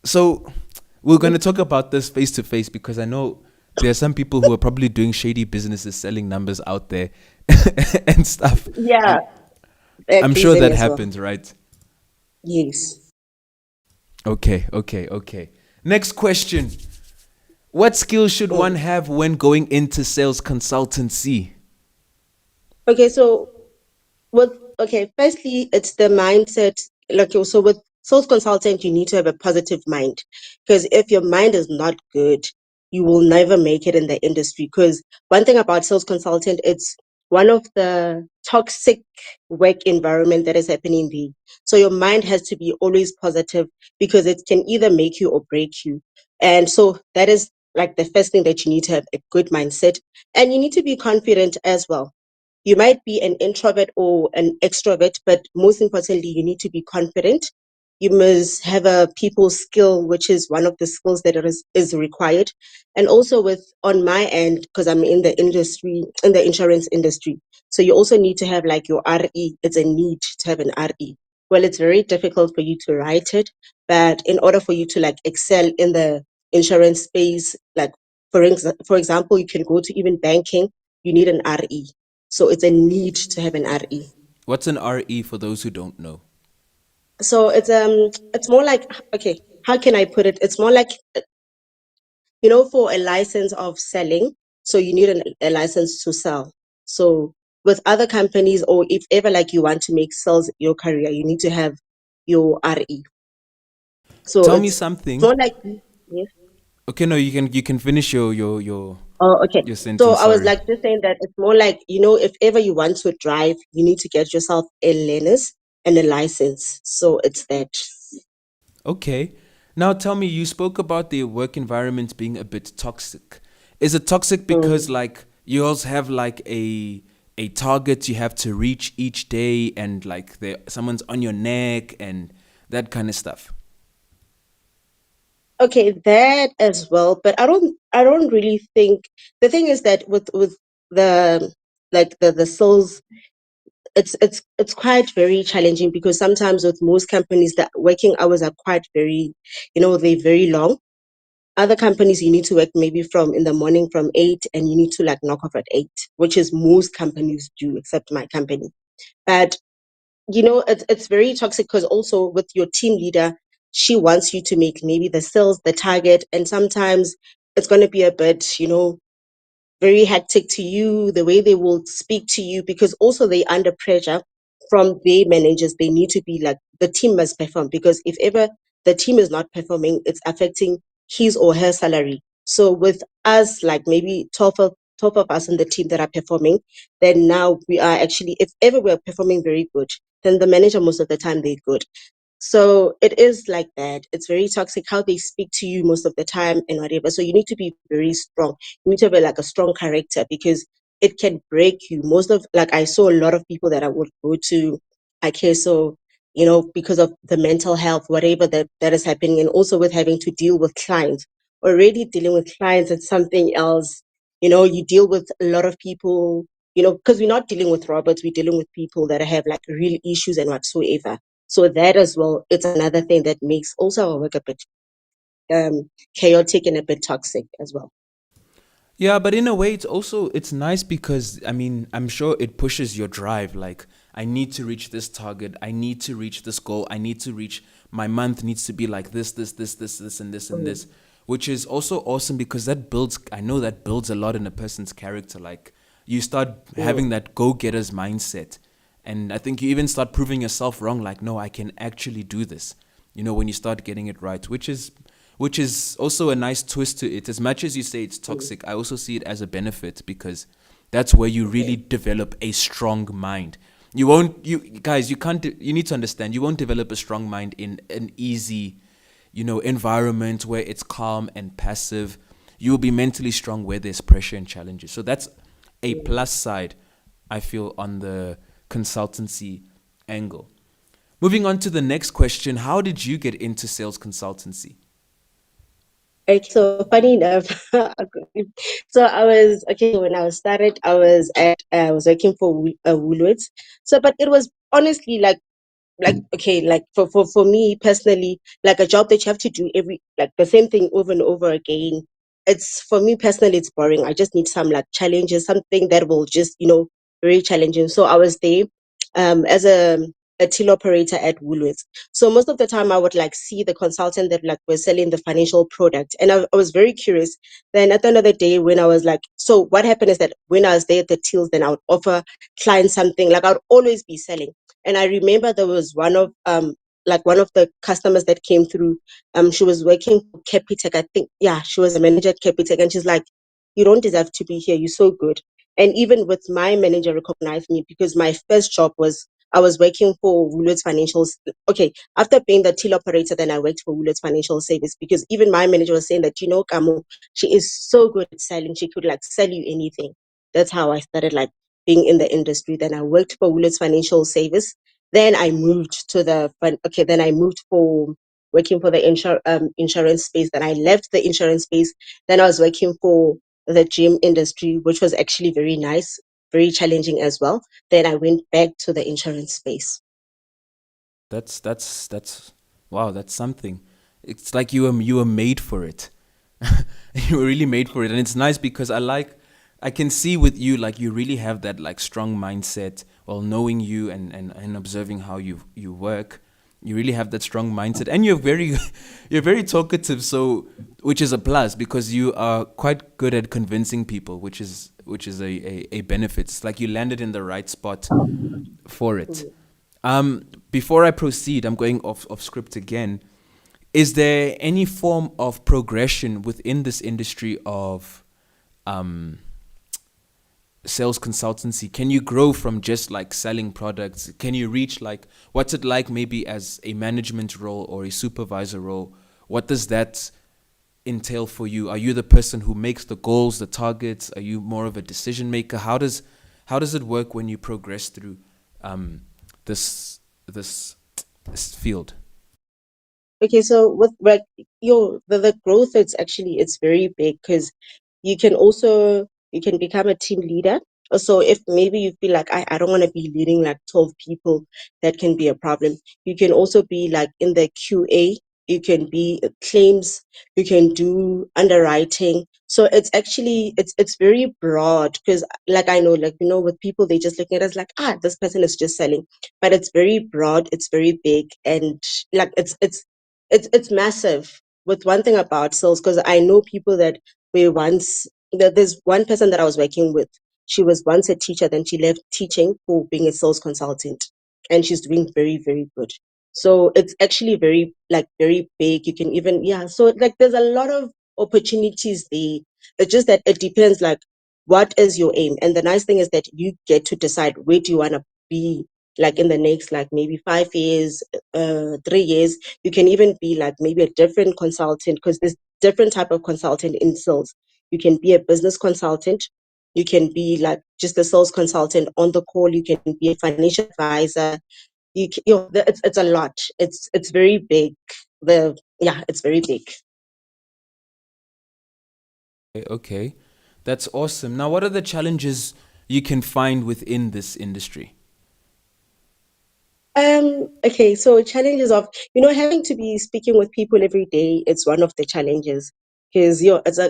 So we're going to talk about this face to face, because I know there are some people who are probably doing shady businesses, selling numbers out there and stuff. Yeah. I'm sure that happens, right? Yes. Okay. Next question. What skills should one have when going into sales consultancy? Okay, so with Okay, firstly, it's the mindset. Like also with sales consultant, you need to have a positive mind. Because if your mind is not good, you will never make it in the industry. Because one thing about sales consultant, it's one of the toxic work environment that is happening there. So your mind has to be always positive because it can either make you or break you. And so that is like the first thing that you need to have a good mindset. And you need to be confident as well. You might be an introvert or an extrovert, but most importantly, you need to be confident. You must have a people skill, which is one of the skills that is required. And also with on my end, because I'm in the industry, in the insurance industry. So you also need to have like your RE. It's a need to have an RE. Well, it's very difficult for you to write it, but in order for you to like excel in the insurance space, like for example, you can go to even banking, you need an RE. So it's a need to have an RE. What's an RE for those who don't know? So it's more like, okay, how can I put it? It's more like, for a license of selling, so you need a license to sell. So with other companies, or if ever like you want to make sales your career, you need to have your RE. So Tell me it's something. more like, yes. Okay, no, you can finish your Oh, okay. your So sentence. I was Sorry. like just saying that it's more like, if ever you want to drive, you need to get yourself a learners and a license. So it's that. Okay. Now tell me, you spoke about the work environment being a bit toxic. Is it toxic because like you also have like a target you have to reach each day and like someone's on your neck and that kind of stuff? Okay, that as well, but I don't really think the thing is that with the the sales, it's quite very challenging because sometimes with most companies the working hours are quite very, they're very long. Other companies you need to work maybe from in the morning from 8 and you need to like knock off at 8, which is most companies do except my company. But it's very toxic because also with your team leader, she wants you to make maybe the sales, the target, and sometimes it's going to be a bit, very hectic to you, the way they will speak to you, because also they under pressure from their managers. They need to be like, the team must perform, because if ever the team is not performing, it's affecting his or her salary. So with us, like maybe top of us in the team that are performing, then now we are actually, if ever we're performing very good, then the manager most of the time they're good. So it is like that. It's very toxic how they speak to you most of the time and whatever. So you need to be very strong. You need to have like a strong character because it can break you. Most of like I saw a lot of people that I would go to, okay, so because of the mental health, whatever that is happening, and also with having to deal with clients. Already dealing with clients, it's something else. You deal with a lot of people, because we're not dealing with robots, we're dealing with people that have like real issues and whatsoever. So that as well, it's another thing that makes also our work a bit chaotic and a bit toxic as well. Yeah, but in a way, it's nice because I mean I'm sure it pushes your drive. Like I need to reach this target, I need to reach this goal, I need to reach my month needs to be like this, and this and this, which is also awesome because that builds. I know that builds a lot in a person's character. Like you start having that go-getters mindset, and I think you even start proving yourself wrong. Like no, I can actually do this. When you start getting it right, which is also a nice twist to it. As much as you say it's toxic, I also see it as a benefit because that's where you really develop a strong mind. You guys, you can't, you need to understand, you won't develop a strong mind in an easy, environment where it's calm and passive. You will be mentally strong where there's pressure and challenges. So that's a plus side, I feel, on the consultancy angle. Moving on to the next question, how did you get into sales consultancy? Okay, so funny enough, so I was okay when I was started. I was working for Woolworths. So, but it was honestly like okay, like for me personally, like a job that you have to do every like the same thing over and over again. It's for me personally, it's boring. I just need some like challenges, something that will just very challenging. So I was there as a till operator at Woolworths. So most of the time I would like see the consultant that like was selling the financial product, and I was very curious. Then at the end of the day, when I was like, so what happened is that when I was there at the tills, then I would offer clients something, like I would always be selling. And I remember there was one of the customers that came through. She was working for Capitec, I think. Yeah, she was a manager at Capitec, and she's like, "You don't deserve to be here. You're so good." And even with my manager recognized me because my first job was I was working for Woolworths Financial. Okay, after being the till operator, then I worked for Woolworths Financial Service because even my manager was saying that, Kamo, she is so good at selling. She could like sell you anything. That's how I started like being in the industry. Then I worked for Woolworths Financial Service. Then I moved to then I moved for working for the insurance space. Then I left the insurance space. Then I was working for the gym industry, which was actually very nice, very challenging as well. Then I went back to the insurance space. That's wow, that's something. It's like you were made for it. You were really made for it. And it's nice because I can see with you like you really have that like strong mindset while knowing you and observing how you work. You really have that strong mindset and you're very talkative, so which is a plus because you are quite good at convincing people, which is a benefit. It's like you landed in the right spot for it. Before I proceed, I'm going off script again. Is there any form of progression within this industry of sales consultancy? Can you grow from just like selling products? Can you reach like, what's it like maybe as a management role or a supervisor role? What does that entail for you? Are you the person who makes the goals, the targets? Are you more of a decision maker? How does it work when you progress through this field? Okay, so with like the growth, it's very big because you can become a team leader. So if maybe you feel like I don't want to be leading like 12 people, that can be a problem. You can also be like in the QA, you can be claims, you can do underwriting. So it's very broad because like I know, like with people they just looking at us like, this person is just selling. But it's very broad, it's very big, and like it's massive. With one thing about sales, because I know people that were once there's one person that I was working with. She was once a teacher, then she left teaching for being a sales consultant, and she's doing very, very good. So it's actually very big. You can even So like there's a lot of opportunities there. It's just that it depends like what is your aim. And the nice thing is that you get to decide where do you want to be like in the next like maybe 5 years, 3 years. You can even be like maybe a different consultant because there's different type of consultant in sales. You can be a business consultant. You can be like just a sales consultant on the call. You can be a financial advisor. It's a lot. It's very big. It's very big. Okay, that's awesome. Now, what are the challenges you can find within this industry? Okay, so challenges of, having to be speaking with people every day, it's one of the challenges because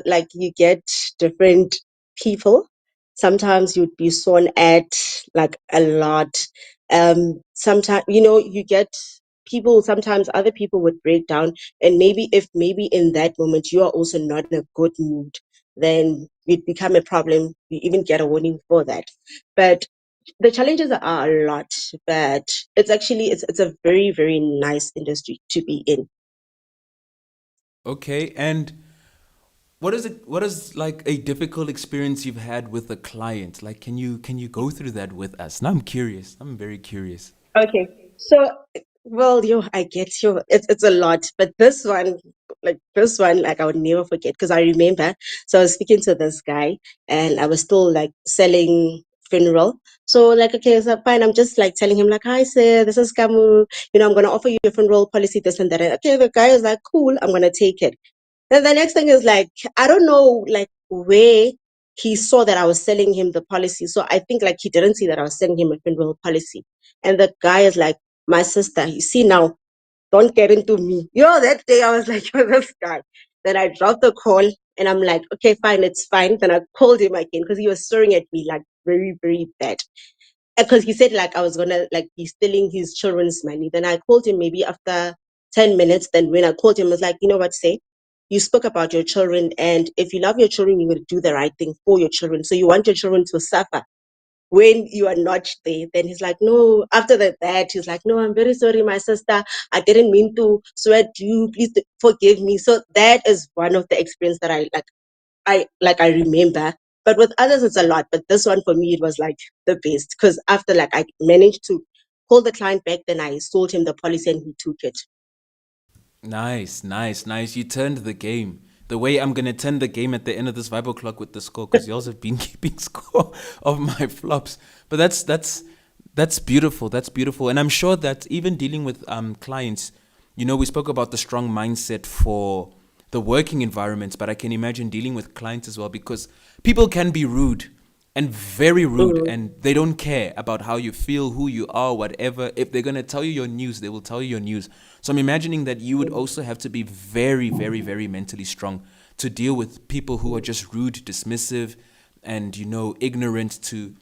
like you get different people. Sometimes you'd be sworn at like a lot. Sometimes, you get people, sometimes other people would break down, and maybe in that moment you are also not in a good mood, then it become a problem. You even get a warning for that. But the challenges are a lot, but it's a very, very nice industry to be in. Okay, and what is like a difficult experience you've had with a client? Like, can you go through that with us? Now I'm curious. I'm very curious. Okay, so well, I get you. It's a lot, but this one, like I would never forget because I remember. So I was speaking to this guy, and I was still like selling funeral. So like, okay, so fine. I'm just like telling him like, "Hi, sir, this is Kamu. I'm gonna offer you a funeral policy, this and that." And, okay, the guy is like, "Cool, I'm gonna take it." Then the next thing is like, I don't know, like where he saw that I was selling him the policy. So I think like he didn't see that I was selling him a funeral policy. And the guy is like, my sister, you see now, don't get into me. That day I was like, this guy. Then I dropped the call and I'm like, okay, fine, it's fine. Then I called him again because he was staring at me like very, very bad because he said like I was gonna like be stealing his children's money. Then I called him maybe after 10 minutes. Then when I called him, I was like, you know what, say you spoke about your children, and if you love your children, you will do the right thing for your children. So you want your children to suffer. when you are not there, then he's like, no, after that, he's like, no, I'm very sorry, my sister. I didn't mean to sweat you. Please forgive me. So that is one of the experience that I remember. But with others, it's a lot. But this one for me, it was like the best because after like I managed to call the client back, then I sold him the policy and he took it. Nice, nice, nice. You turned the game. The way I'm gonna turn the game at the end of this Vibe O'Clock with the score, because y'all have been keeping score of my flops. But that's beautiful. That's beautiful. And I'm sure that even dealing with clients, we spoke about the strong mindset for the working environments, but I can imagine dealing with clients as well, because people can be rude and very rude, and they don't care about how you feel, who you are, whatever. If they're going to tell you your news, they will tell you your news. So I'm imagining that you would also have to be very, very, very mentally strong to deal with people who are just rude, dismissive, and ignorant to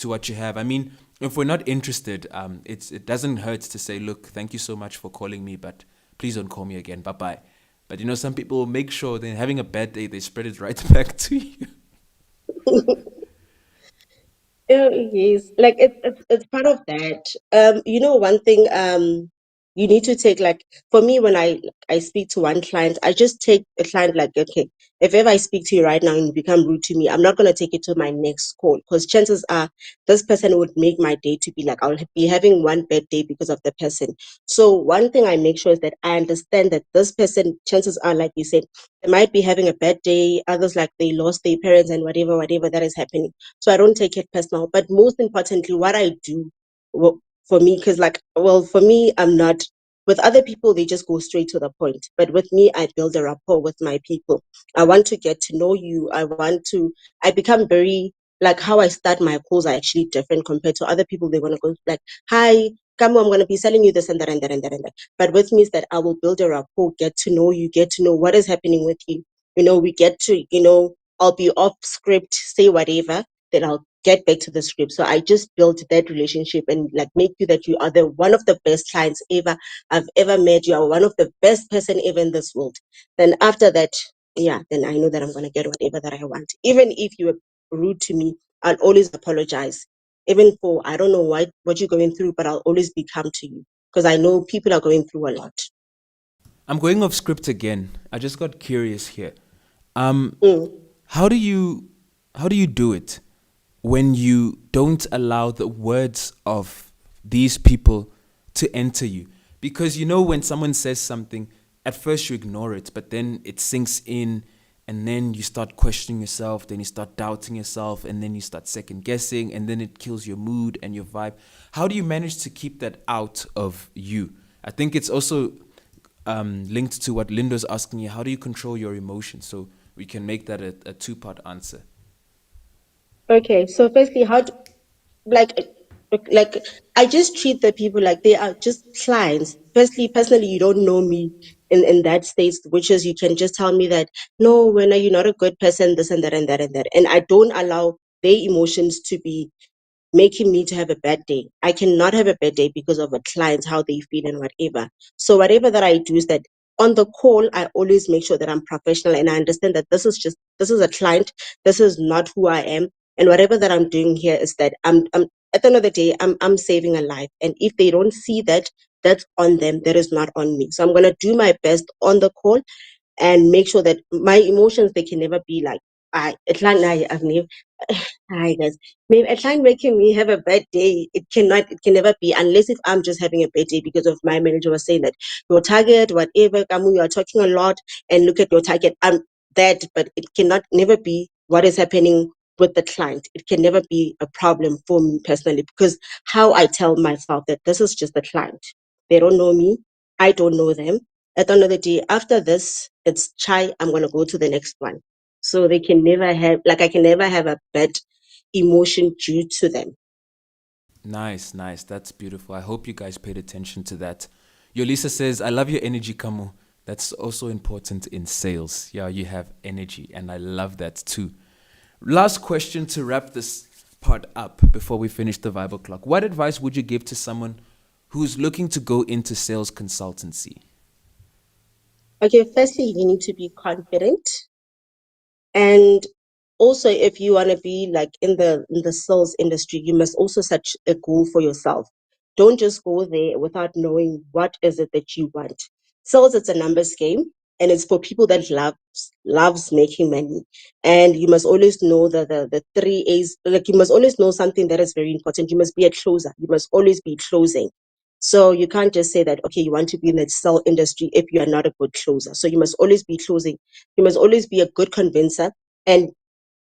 what you have. I mean, if we're not interested, it doesn't hurt to say, look, thank you so much for calling me, but please don't call me again. Bye bye. But some people make sure they're having a bad day, they spread it right back to you. Yes, like it's part of that. One thing you need to take, like, for me when I speak to one client, I just take a client like, okay, if ever I speak to you right now and you become rude to me, I'm not gonna take it to my next call because chances are this person would make my day to be like I'll be having one bad day because of the person. So one thing I make sure is that I understand that this person, chances are, like you said, they might be having a bad day, others like they lost their parents and whatever that is happening, so I don't take it personal. But most importantly, what I do, well, for me, because for me, I'm not, with other people, they just go straight to the point. But with me, I build a rapport with my people. I want to get to know you. I become very, like, how I start my calls are actually different compared to other people. They want to go like, hi, come on, I'm going to be selling you this and that and that and that and that. But with me is that I will build a rapport, get to know you, get to know what is happening with you. We get to, I'll be off script, say whatever, then I'll get back to the script. So I just built that relationship and like make you that you are the one of the best clients ever I've ever met. You are one of the best person ever in this world. Then after that, yeah, then I know that I'm gonna get whatever that I want. Even if you were rude to me, I'll always apologize. Even for I don't know what you're going through, but I'll always be calm to you because I know people are going through a lot. I'm going off script again. I just got curious here. Mm. How do you do it when you don't allow the words of these people to enter you? Because when someone says something, at first you ignore it, but then it sinks in, and then you start questioning yourself, then you start doubting yourself, and then you start second guessing, and then it kills your mood and your vibe. How do you manage to keep that out of you? I think it's also linked to what Linda's asking you. How do you control your emotions? So we can make that a two-part answer. Okay, so firstly, like like I just treat the people like they are just clients. Firstly, personally, you don't know me in that state, which is you can just tell me that no, when are you not a good person, this and that and that and that, and I don't allow their emotions to be making me to have a bad day. I cannot have a bad day because of a client, how they feel and whatever. So whatever that I do is that on the call, I always make sure that I'm professional and I understand that this is a client, this is not who I am. And whatever that I'm doing here is that I'm at the end of the day, I'm saving a life. And if they don't see that, that's on them. That is not on me. So I'm gonna do my best on the call and make sure that my emotions, they can never be like I it's like I've never hi guys. Maybe a client making me have a bad day. It can never be unless if I'm just having a bad day because of my manager was saying that your target, whatever, Kamu, you are talking a lot and look at your target. I'm that, but it cannot never be what is happening with the client. It can never be a problem for me personally because how I tell myself that this is just a client. They don't know me. I don't know them. At the end of the day, after this, it's chai. I'm gonna go to the next one. So they can never have, like, I can never have a bad emotion due to them. Nice, nice. That's beautiful. I hope you guys paid attention to that. Yolisa says, I love your energy, Kamo. That's also important in sales. Yeah, you have energy, and I love that too. Last question to wrap this part up before we finish the Vibe O'Clock. What advice would you give to someone who's looking to go into sales consultancy? Okay, firstly, you need to be confident and also, if you want to be like in the sales industry, you must also set a goal for yourself. Don't just go there without knowing what is it that you want. Sales, it's a numbers game, and it's for people that loves making money. And you must always know the three A's. Like, you must always know something that is very important. You must be a closer. You must always be closing. So you can't just say that, okay, you want to be in the sell industry if you are not a good closer. So you must always be closing. You must always be a good convincer. And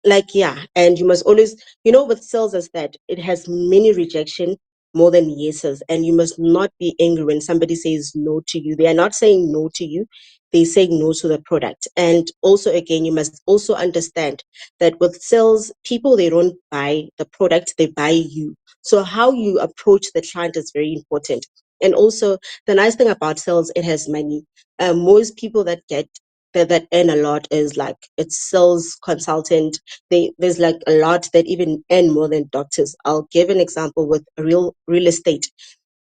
like, yeah, and you must always, with sales is that it has many rejection more than yeses, and you must not be angry when somebody says no to you. They are not saying no to you, they say no to the product. And also, again, you must also understand that with sales, people, they don't buy the product, they buy you. So how you approach the client is very important. And also, the nice thing about sales, it has money. Most people that get that earn a lot is like, it's sales consultant. There's like a lot that even earn more than doctors. I'll give an example with real estate.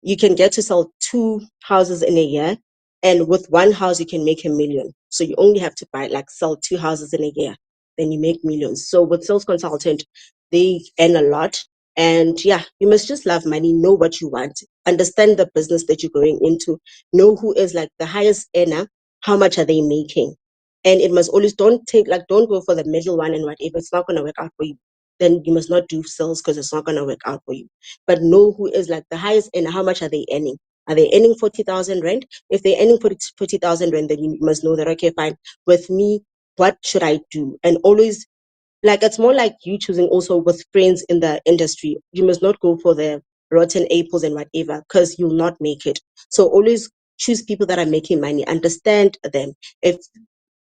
You can get to sell 2 houses in a year, and with one house you can make 1 million. So you only have to sell 2 houses in a year, then you make millions. So with sales consultant, they earn a lot. And yeah, you must just love money, know what you want, understand the business that you're going into, know who is like the highest earner, how much are they making. And it must always, don't go for the middle one and whatever, it's not going to work out for you. Then you must not do sales because it's not going to work out for you. But know who is like the highest and how much are they earning. Are they earning 40,000 rand? If they're earning 40,000 rand, then you must know that, okay, fine, with me, what should I do? And always, like, it's more like you choosing also with friends in the industry. You must not go for the rotten apples and whatever, because you'll not make it. So always choose people that are making money, understand them. If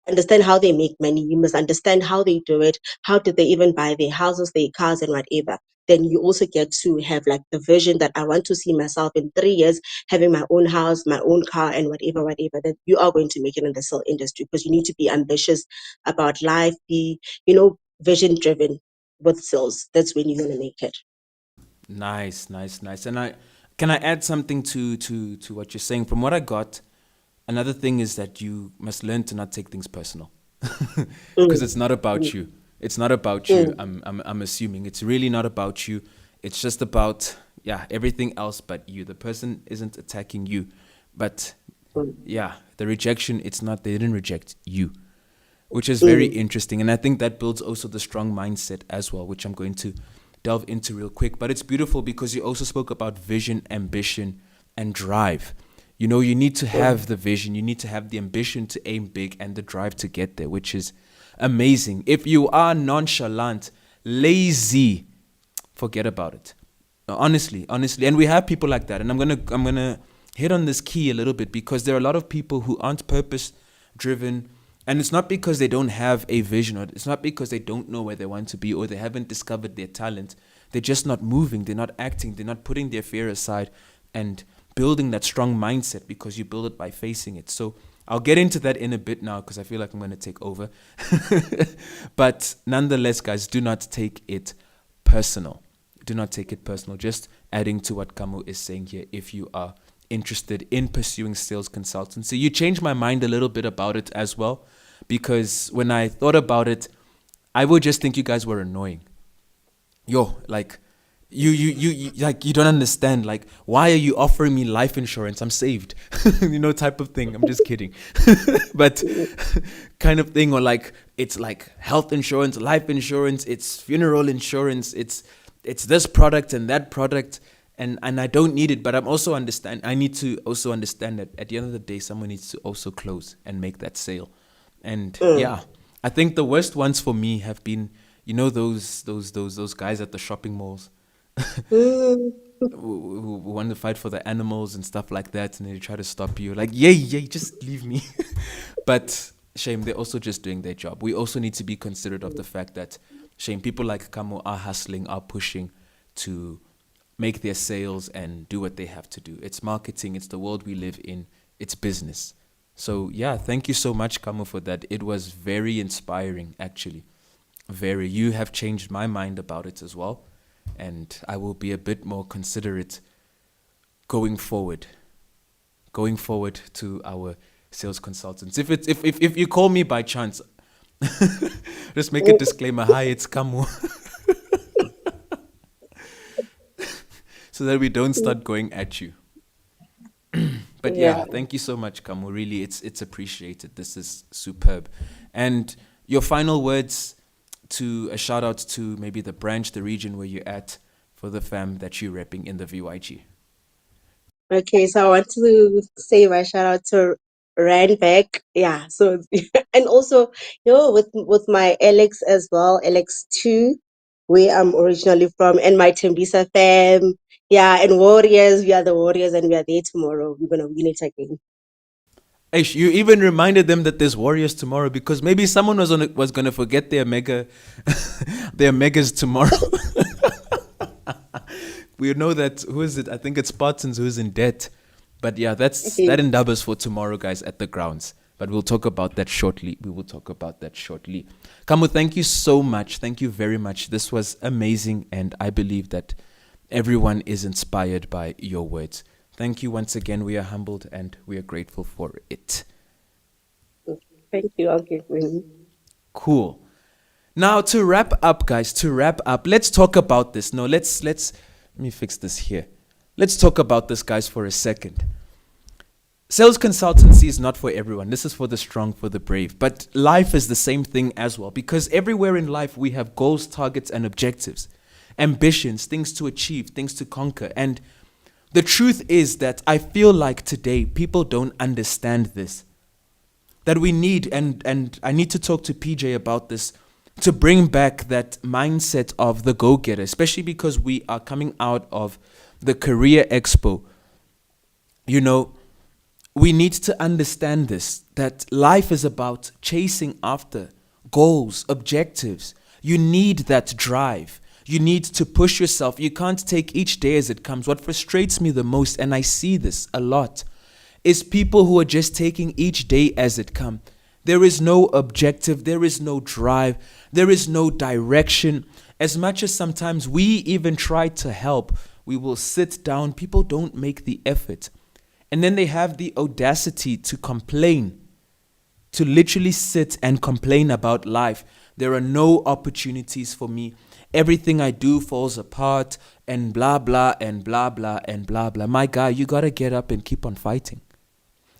understand how they make money, you must understand how they do it. How did they even buy their houses, their cars, and whatever? Then you also get to have like the vision that I want to see myself in 3 years having my own house, my own car, and whatever. That you are going to make it in the sale industry, because you need to be ambitious about life, be, vision driven with sales. That's when you're gonna make it. Nice. And I add something to what you're saying. From what I got, another thing is that you must learn to not take things personal, because it's not about you. It's not about you. I'm assuming it's really not about you. It's just about everything else but you. The person isn't attacking you, but the rejection. It's not. They didn't reject you, which is very interesting. And I think that builds also the strong mindset as well, which I'm going to delve into real quick. But it's beautiful because you also spoke about vision, ambition, and drive. You need to have the vision, you need to have the ambition to aim big and the drive to get there, which is amazing. If you are nonchalant, lazy, forget about it. Honestly. And we have people like that. And I'm gonna hit on this key a little bit, because there are a lot of people who aren't purpose driven. And it's not because they don't have a vision, or it's not because they don't know where they want to be, or they haven't discovered their talent. They're just not moving. They're not acting. They're not putting their fear aside and building that strong mindset, because you build it by facing it. So I'll get into that in a bit now, because I feel like I'm going to take over. But nonetheless, guys, do not take it personal. Do not take it personal. Just adding to what Kamu is saying here, if you are interested in pursuing sales consultancy. You changed my mind a little bit about it as well, because when I thought about it, I would just think you guys were annoying. You don't understand, like, why are you offering me life insurance? I'm saved. Type of thing. I'm just kidding. But kind of thing. Or like, it's like health insurance, life insurance, it's funeral insurance, it's this product and that product. And I don't need it, but I need to also understand that at the end of the day, someone needs to also close and make that sale. And I think the worst ones for me have been, those guys at the shopping malls who want to fight for the animals and stuff like that, and they try to stop you. Like, yay, just leave me. But shame, they're also just doing their job. We also need to be considerate of the fact that, shame, people like Kamo are hustling, are pushing to make their sales and do what they have to do. It's marketing. It's the world we live in. It's business. So thank you so much, Kamo, for that. It was very inspiring, actually. Very. You have changed my mind about it as well. And I will be a bit more considerate going forward to our sales consultants. If you call me by chance, Just make a disclaimer. Hi, it's Kamu. So that we don't start going at you. But yeah, thank you so much, Kamu. Really, it's appreciated. This is superb. And your final words to a shout out to maybe the branch, the region where you're at, for the fam that you're repping in the VYG. Okay, so I want to say my shout out to Randbeck. Yeah, so and also, with my Alex as well, Alex 2, where I'm originally from, and my Tembisa fam. Yeah, and Warriors, we are the Warriors and we are there tomorrow. We're gonna win it again. Aish, you even reminded them that there's Warriors tomorrow because maybe someone was gonna forget their their megas tomorrow. We know that, who is it? I think it's Spartans who's in debt. But yeah, that endeavors for tomorrow, guys, at the grounds. But we'll talk about that shortly. Kamu, thank you so much. Thank you very much. This was amazing. And I believe that everyone is inspired by your words. Thank you once again. We are humbled and we are grateful for it. Thank you. Okay. Cool. Now to wrap up, guys, let's talk about this. No, let me fix this here. Let's talk about this, guys, for a second. Sales consultancy is not for everyone. This is for the strong, for the brave. But life is the same thing as well, because everywhere in life we have goals, targets, and objectives, ambitions, things to achieve, things to conquer. And the truth is that I feel like today people don't understand this. That we need, and I need to talk to PJ about this, to bring back that mindset of the go-getter, especially because we are coming out of the Career Expo. We need to understand this, that life is about chasing after goals, objectives. You need that drive. You need to push yourself. You can't take each day as it comes. What frustrates me the most, and I see this a lot, is people who are just taking each day as it comes. There is no objective, there is no drive, there is no direction. As much as sometimes we even try to help, we will sit down, people don't make the effort. And then they have the audacity to complain, to literally sit and complain about life. There are no opportunities for me. Everything I do falls apart and blah, blah, and blah, blah, and blah, blah. My guy, you got to get up and keep on fighting.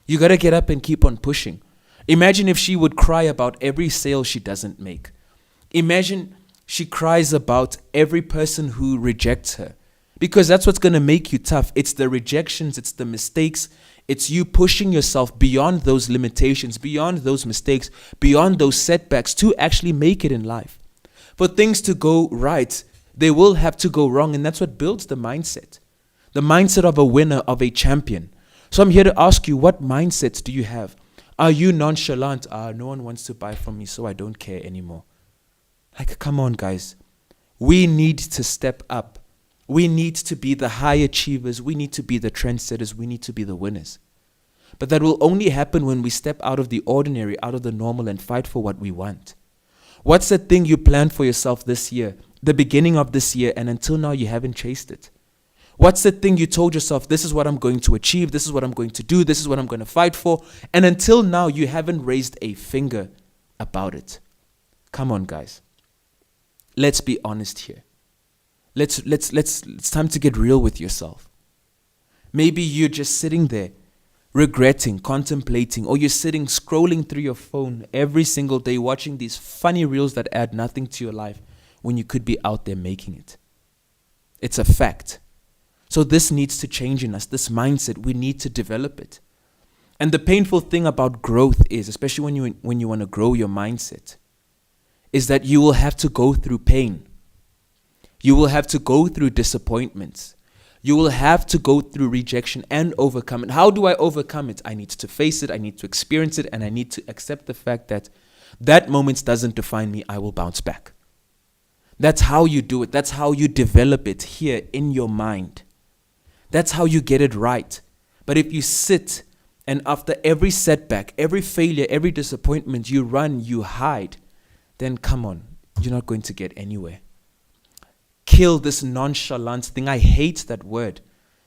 You got to get up and keep on pushing. Imagine if she would cry about every sale she doesn't make. Imagine she cries about every person who rejects her. Because that's what's going to make you tough. It's the rejections, it's the mistakes. It's you pushing yourself beyond those limitations, beyond those mistakes, beyond those setbacks to actually make it in life. For things to go right, they will have to go wrong. And that's what builds the mindset of a winner, of a champion. So I'm here to ask you, what mindset do you have? Are you nonchalant? No one wants to buy from me, so I don't care anymore. Like, come on, guys. We need to step up. We need to be the high achievers. We need to be the trendsetters. We need to be the winners. But that will only happen when we step out of the ordinary, out of the normal, and fight for what we want. What's the thing you planned for yourself this year, the beginning of this year, and until now you haven't chased it? What's the thing you told yourself, this is what I'm going to achieve, this is what I'm going to do, this is what I'm going to fight for, and until now you haven't raised a finger about it? Come on, guys. Let's be honest here. It's time to get real with yourself. Maybe you're just sitting there regretting, contemplating, or you're sitting scrolling through your phone every single day watching these funny reels that add nothing to your life when you could be out there making it. It's a fact. So this needs to change in us, this mindset, we need to develop it. And the painful thing about growth is, especially when you want to grow your mindset, is that you will have to go through pain. You will have to go through disappointments. You will have to go through rejection and overcome it. How do I overcome it? I need to face it, I need to experience it, and I need to accept the fact that that moment doesn't define me. I will bounce back. That's how you do it. That's how you develop it here in your mind. That's how you get it right. But if you sit and after every setback, every failure, every disappointment, you run, you hide, then come on, you're not going to get anywhere. Kill this nonchalant thing. I hate that word.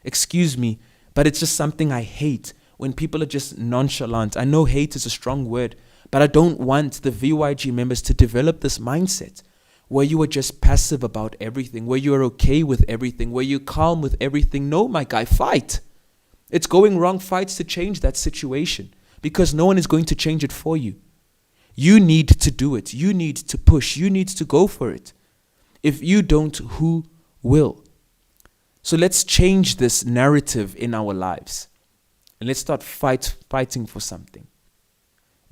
Excuse me, but it's just something I hate when people are just nonchalant. I know hate is a strong word, But I don't want the VYG members to develop this mindset where you are just passive about everything, where you are okay with everything, where you're calm with everything. No, my guy, fight. It's going wrong. Fights to change that situation, because no one is going to change it for you. You need to do it. You need to push. You need to go for it. If you don't, who will? So let's change this narrative in our lives. And let's start fighting for something.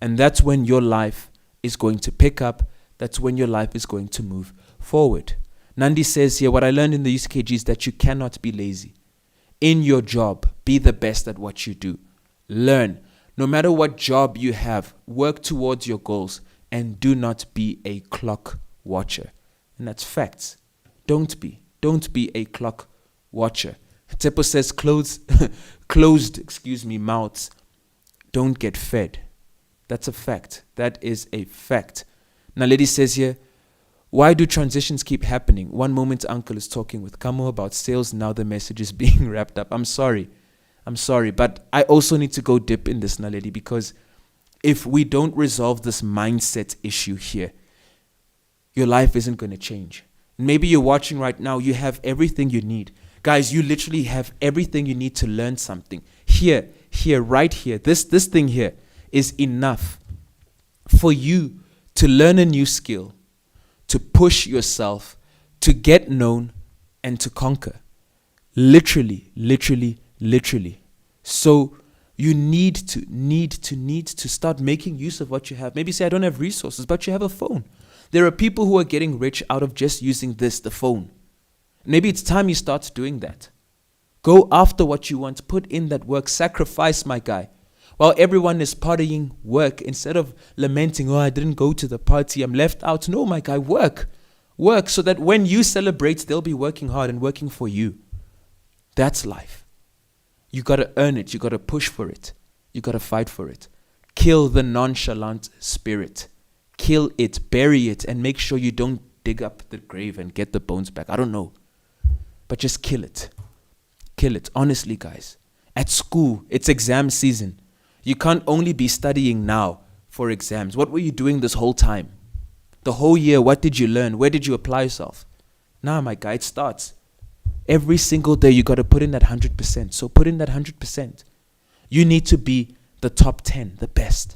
And that's when your life is going to pick up. That's when your life is going to move forward. Nandi says here, what I learned in the UCKG is that you cannot be lazy. In your job, be the best at what you do. Learn. No matter what job you have, work towards your goals and do not be a clock watcher. And that's facts. Don't be a clock watcher. Tepo says closed mouths don't get fed. That's a fact. That is a fact. Now, Lady says here, why do transitions keep happening? One moment Uncle is talking with Kamo about sales, now the message is being wrapped up. I'm sorry, but I also need to go dip in this, Naledi, because if we don't resolve this mindset issue here, your life isn't going to change. Maybe you're watching right now, you have everything you need. Guys, you literally have everything you need to learn something. Here, right here, this thing here is enough for you to learn a new skill, to push yourself, to get known, and to conquer. Literally. So you need to start making use of what you have. Maybe say, I don't have resources, but you have a phone. There are people who are getting rich out of just using the phone. Maybe it's time you start doing that. Go after what you want. Put in that work. Sacrifice, my guy. While everyone is partying, work. Instead of lamenting, oh, I didn't go to the party, I'm left out. No, my guy, work. Work so that when you celebrate, they'll be working hard and working for you. That's life. You got to earn it. You got to push for it. You got to fight for it. Kill the nonchalant spirit. Kill it, bury it, and make sure you don't dig up the grave and get the bones back. I don't know. But just kill it. Kill it. Honestly, guys. At school, it's exam season. You can't only be studying now for exams. What were you doing this whole time? The whole year, what did you learn? Where did you apply yourself? Nah, my guy, it starts. Every single day, you got to put in that 100%. So put in that 100%. You need to be the top 10, the best.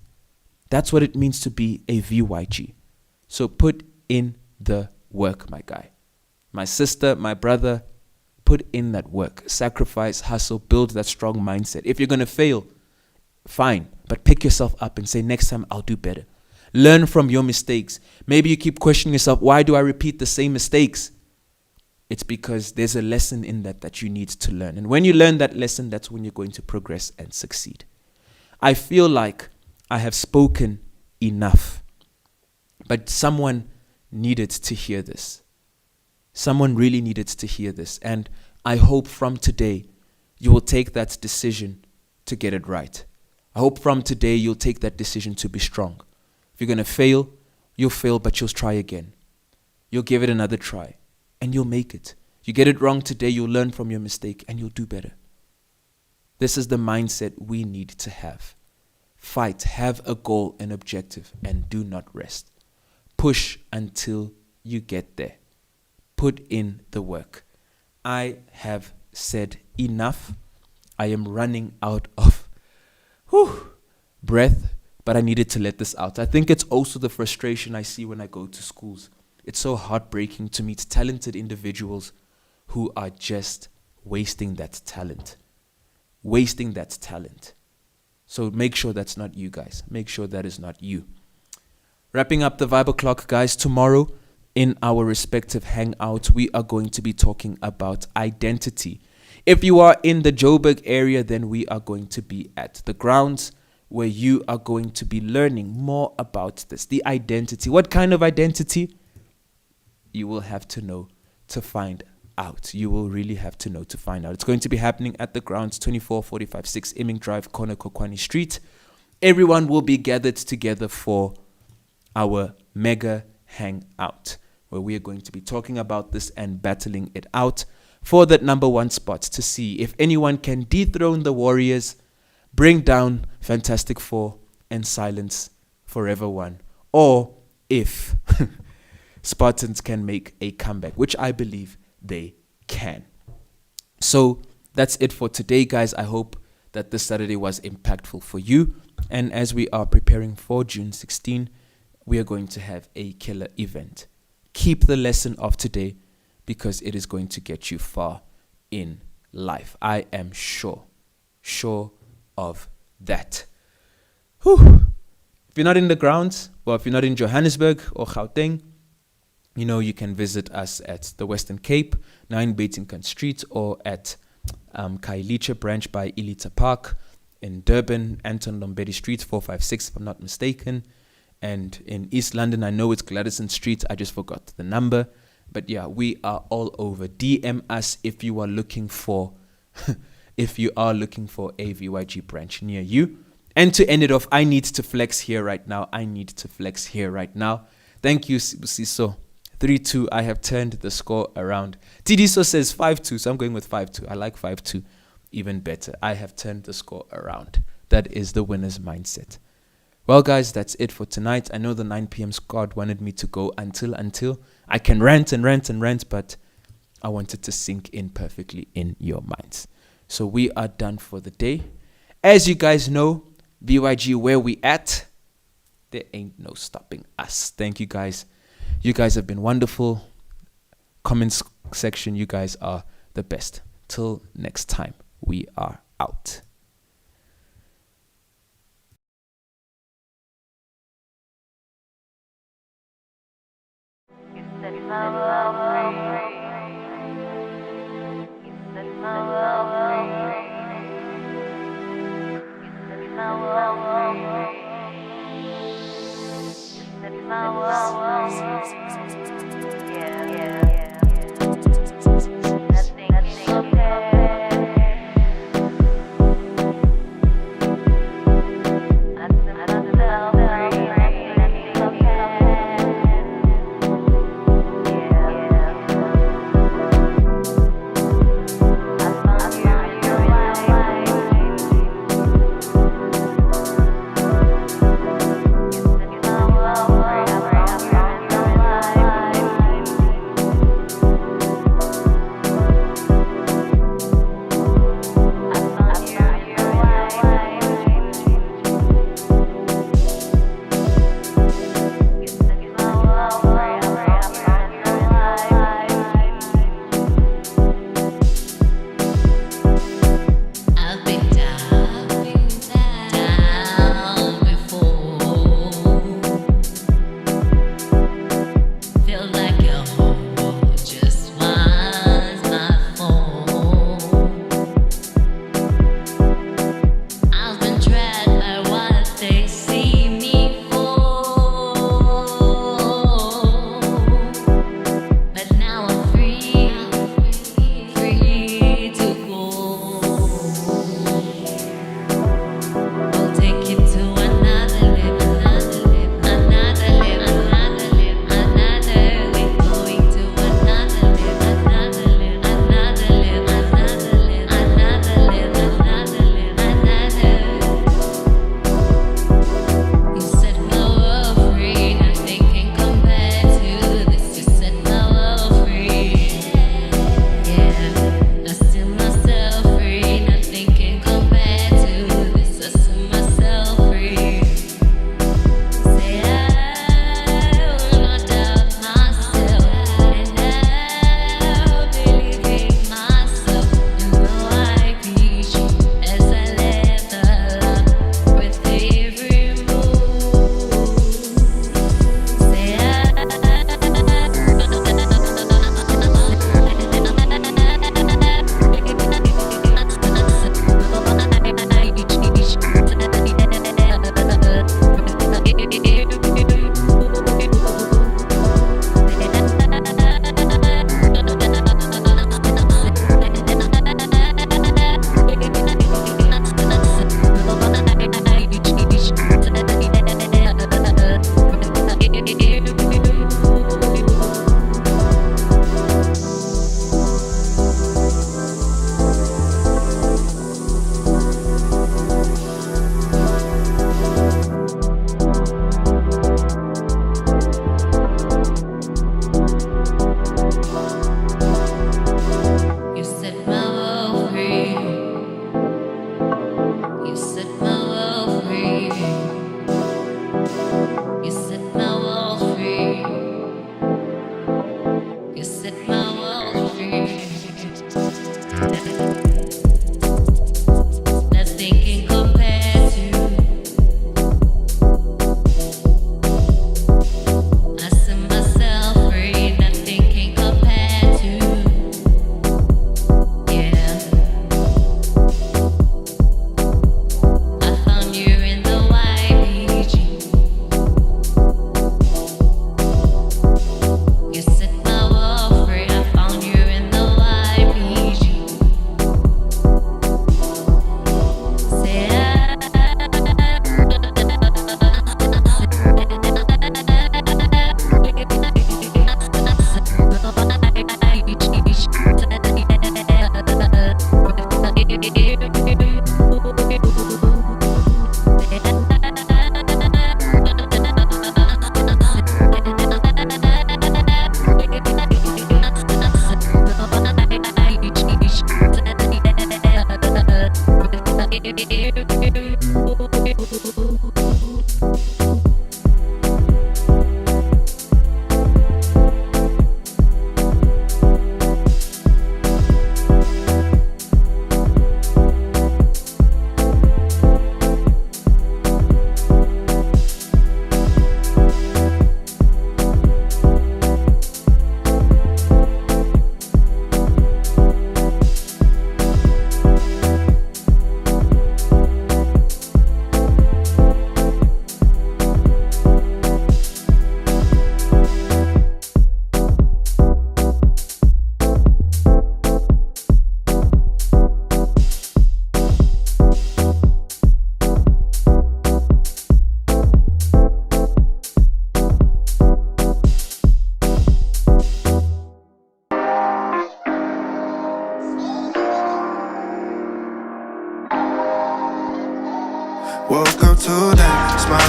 That's what it means to be a VYG. So put in the work, my guy. My sister, my brother, put in that work. Sacrifice, hustle, build that strong mindset. If you're going to fail, fine, but pick yourself up and say, next time I'll do better. Learn from your mistakes. Maybe you keep questioning yourself, why do I repeat the same mistakes? It's because there's a lesson in that you need to learn. And when you learn that lesson, that's when you're going to progress and succeed. I feel like I have spoken enough, but someone needed to hear this. Someone really needed to hear this. And I hope from today, you will take that decision to get it right. I hope from today, you'll take that decision to be strong. If you're going to fail, you'll fail, but you'll try again. You'll give it another try, and you'll make it. You get it wrong today, you'll learn from your mistake, and you'll do better. This is the mindset we need to have. Fight, have a goal and objective, and do not rest. Push until you get there. Put in the work. I have said enough. I am running out of breath, but I needed to let this out. I think it's also the frustration I see when I go to schools. It's so heartbreaking to meet talented individuals who are just wasting that talent. So make sure that's not you guys. Make sure that is not you. Wrapping up the Vibe O'Clock, guys. Tomorrow in our respective hangout, we are going to be talking about identity. If you are in the Joburg area, then we are going to be at the grounds where you are going to be learning more about this. The identity. What kind of identity? You will have to know to find out. You will really have to know to find out. It's going to be happening at the grounds, 24456 Iming Drive, corner Kokwani Street. Everyone will be gathered together for our mega hangout, where we are going to be talking about this and battling it out for that number one spot to see if anyone can dethrone the Warriors, bring down Fantastic Four, and silence Forever One, or if Spartans can make a comeback, which I believe they can. So that's it for today, guys. I hope that this Saturday was impactful for you. And as we are preparing for June 16, we are going to have a killer event. Keep the lesson of today because it is going to get you far in life. I am sure of that. Whew. If you're not in the grounds, well, if you're not in Johannesburg or Gauteng, you can visit us at the Western Cape, 9 Batington Street, or at Khayelitsha branch by Elita Park. In Durban, Anton Lombetti Street, 456, if I'm not mistaken. And in East London, I know it's Gladison Street. I just forgot the number. But yeah, we are all over. DM us if you are looking for a VYG branch near you. And to end it off, I need to flex here right now. Thank you, Sibusiso. 3-2. I have turned the score around. Tidiso says 5-2, so I'm going with 5-2. I like 5-2 even better. I have turned the score around. That is the winner's mindset. Well, guys, that's it for tonight. I know the 9 p.m. squad wanted me to go until I can rant, but I wanted to sink in perfectly in your minds. So we are done for the day. As you guys know, VYG, where we at? There ain't no stopping us. Thank you, guys. You guys have been wonderful. Comments section, you guys are the best. Till next time, we are out.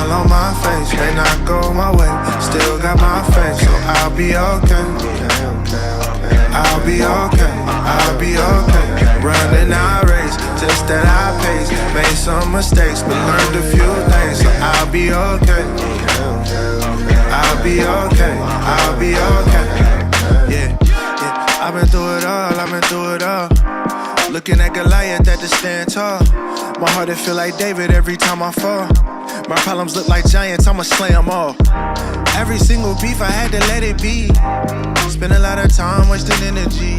Smile on my face, may not go my way. Still got my faith, so I'll be okay. I'll be okay, I'll be okay. Running our race, just that I pace. Made some mistakes, but learned a few things, so I'll be okay. I'll be okay, I'll be okay. Yeah, yeah. I've been through it all, I've been through it all. Looking at Goliath at the stand tall. My heart, it feel like David every time I fall. My problems look like giants, I'ma slay them all. Every single beef, I had to let it be. Spend a lot of time wasting energy.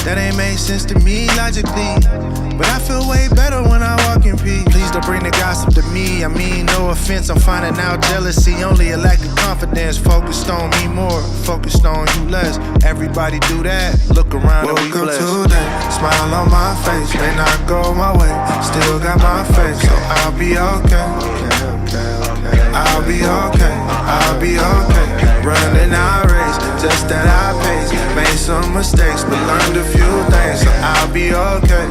That ain't made sense to me logically. But I feel way better when I walk in peace. Please don't bring the gossip to me. I mean, no offense, I'm finding out jealousy. Only a lack of confidence. Focused on me more, focused on you less. Everybody do that, look around and we blessed. Welcome today, smile on my face. May not go my way, still got my faith, so I'll be okay. I'll be okay, I'll be okay. Running our race, just that I pace. Made some mistakes, but learned a few things, so I'll be okay.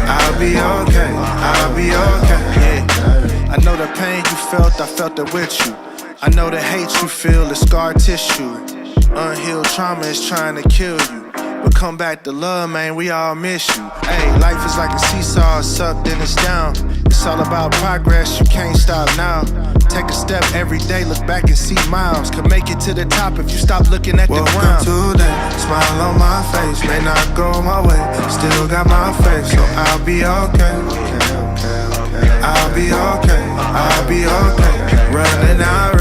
I'll be okay, I'll be okay, yeah. I know the pain you felt, I felt it with you. I know the hate you feel, the scar tissue. Unhealed trauma is trying to kill you. But come back to love, man, we all miss you. Hey, life is like a seesaw, it's up, then it's down. It's all about progress, you can't stop now. Take a step every day, look back and see miles. Could make it to the top if you stop looking at the ground. Welcome today, smile on my face. May not go my way, still got my faith, so I'll be okay. I'll be okay, I'll be okay. Running out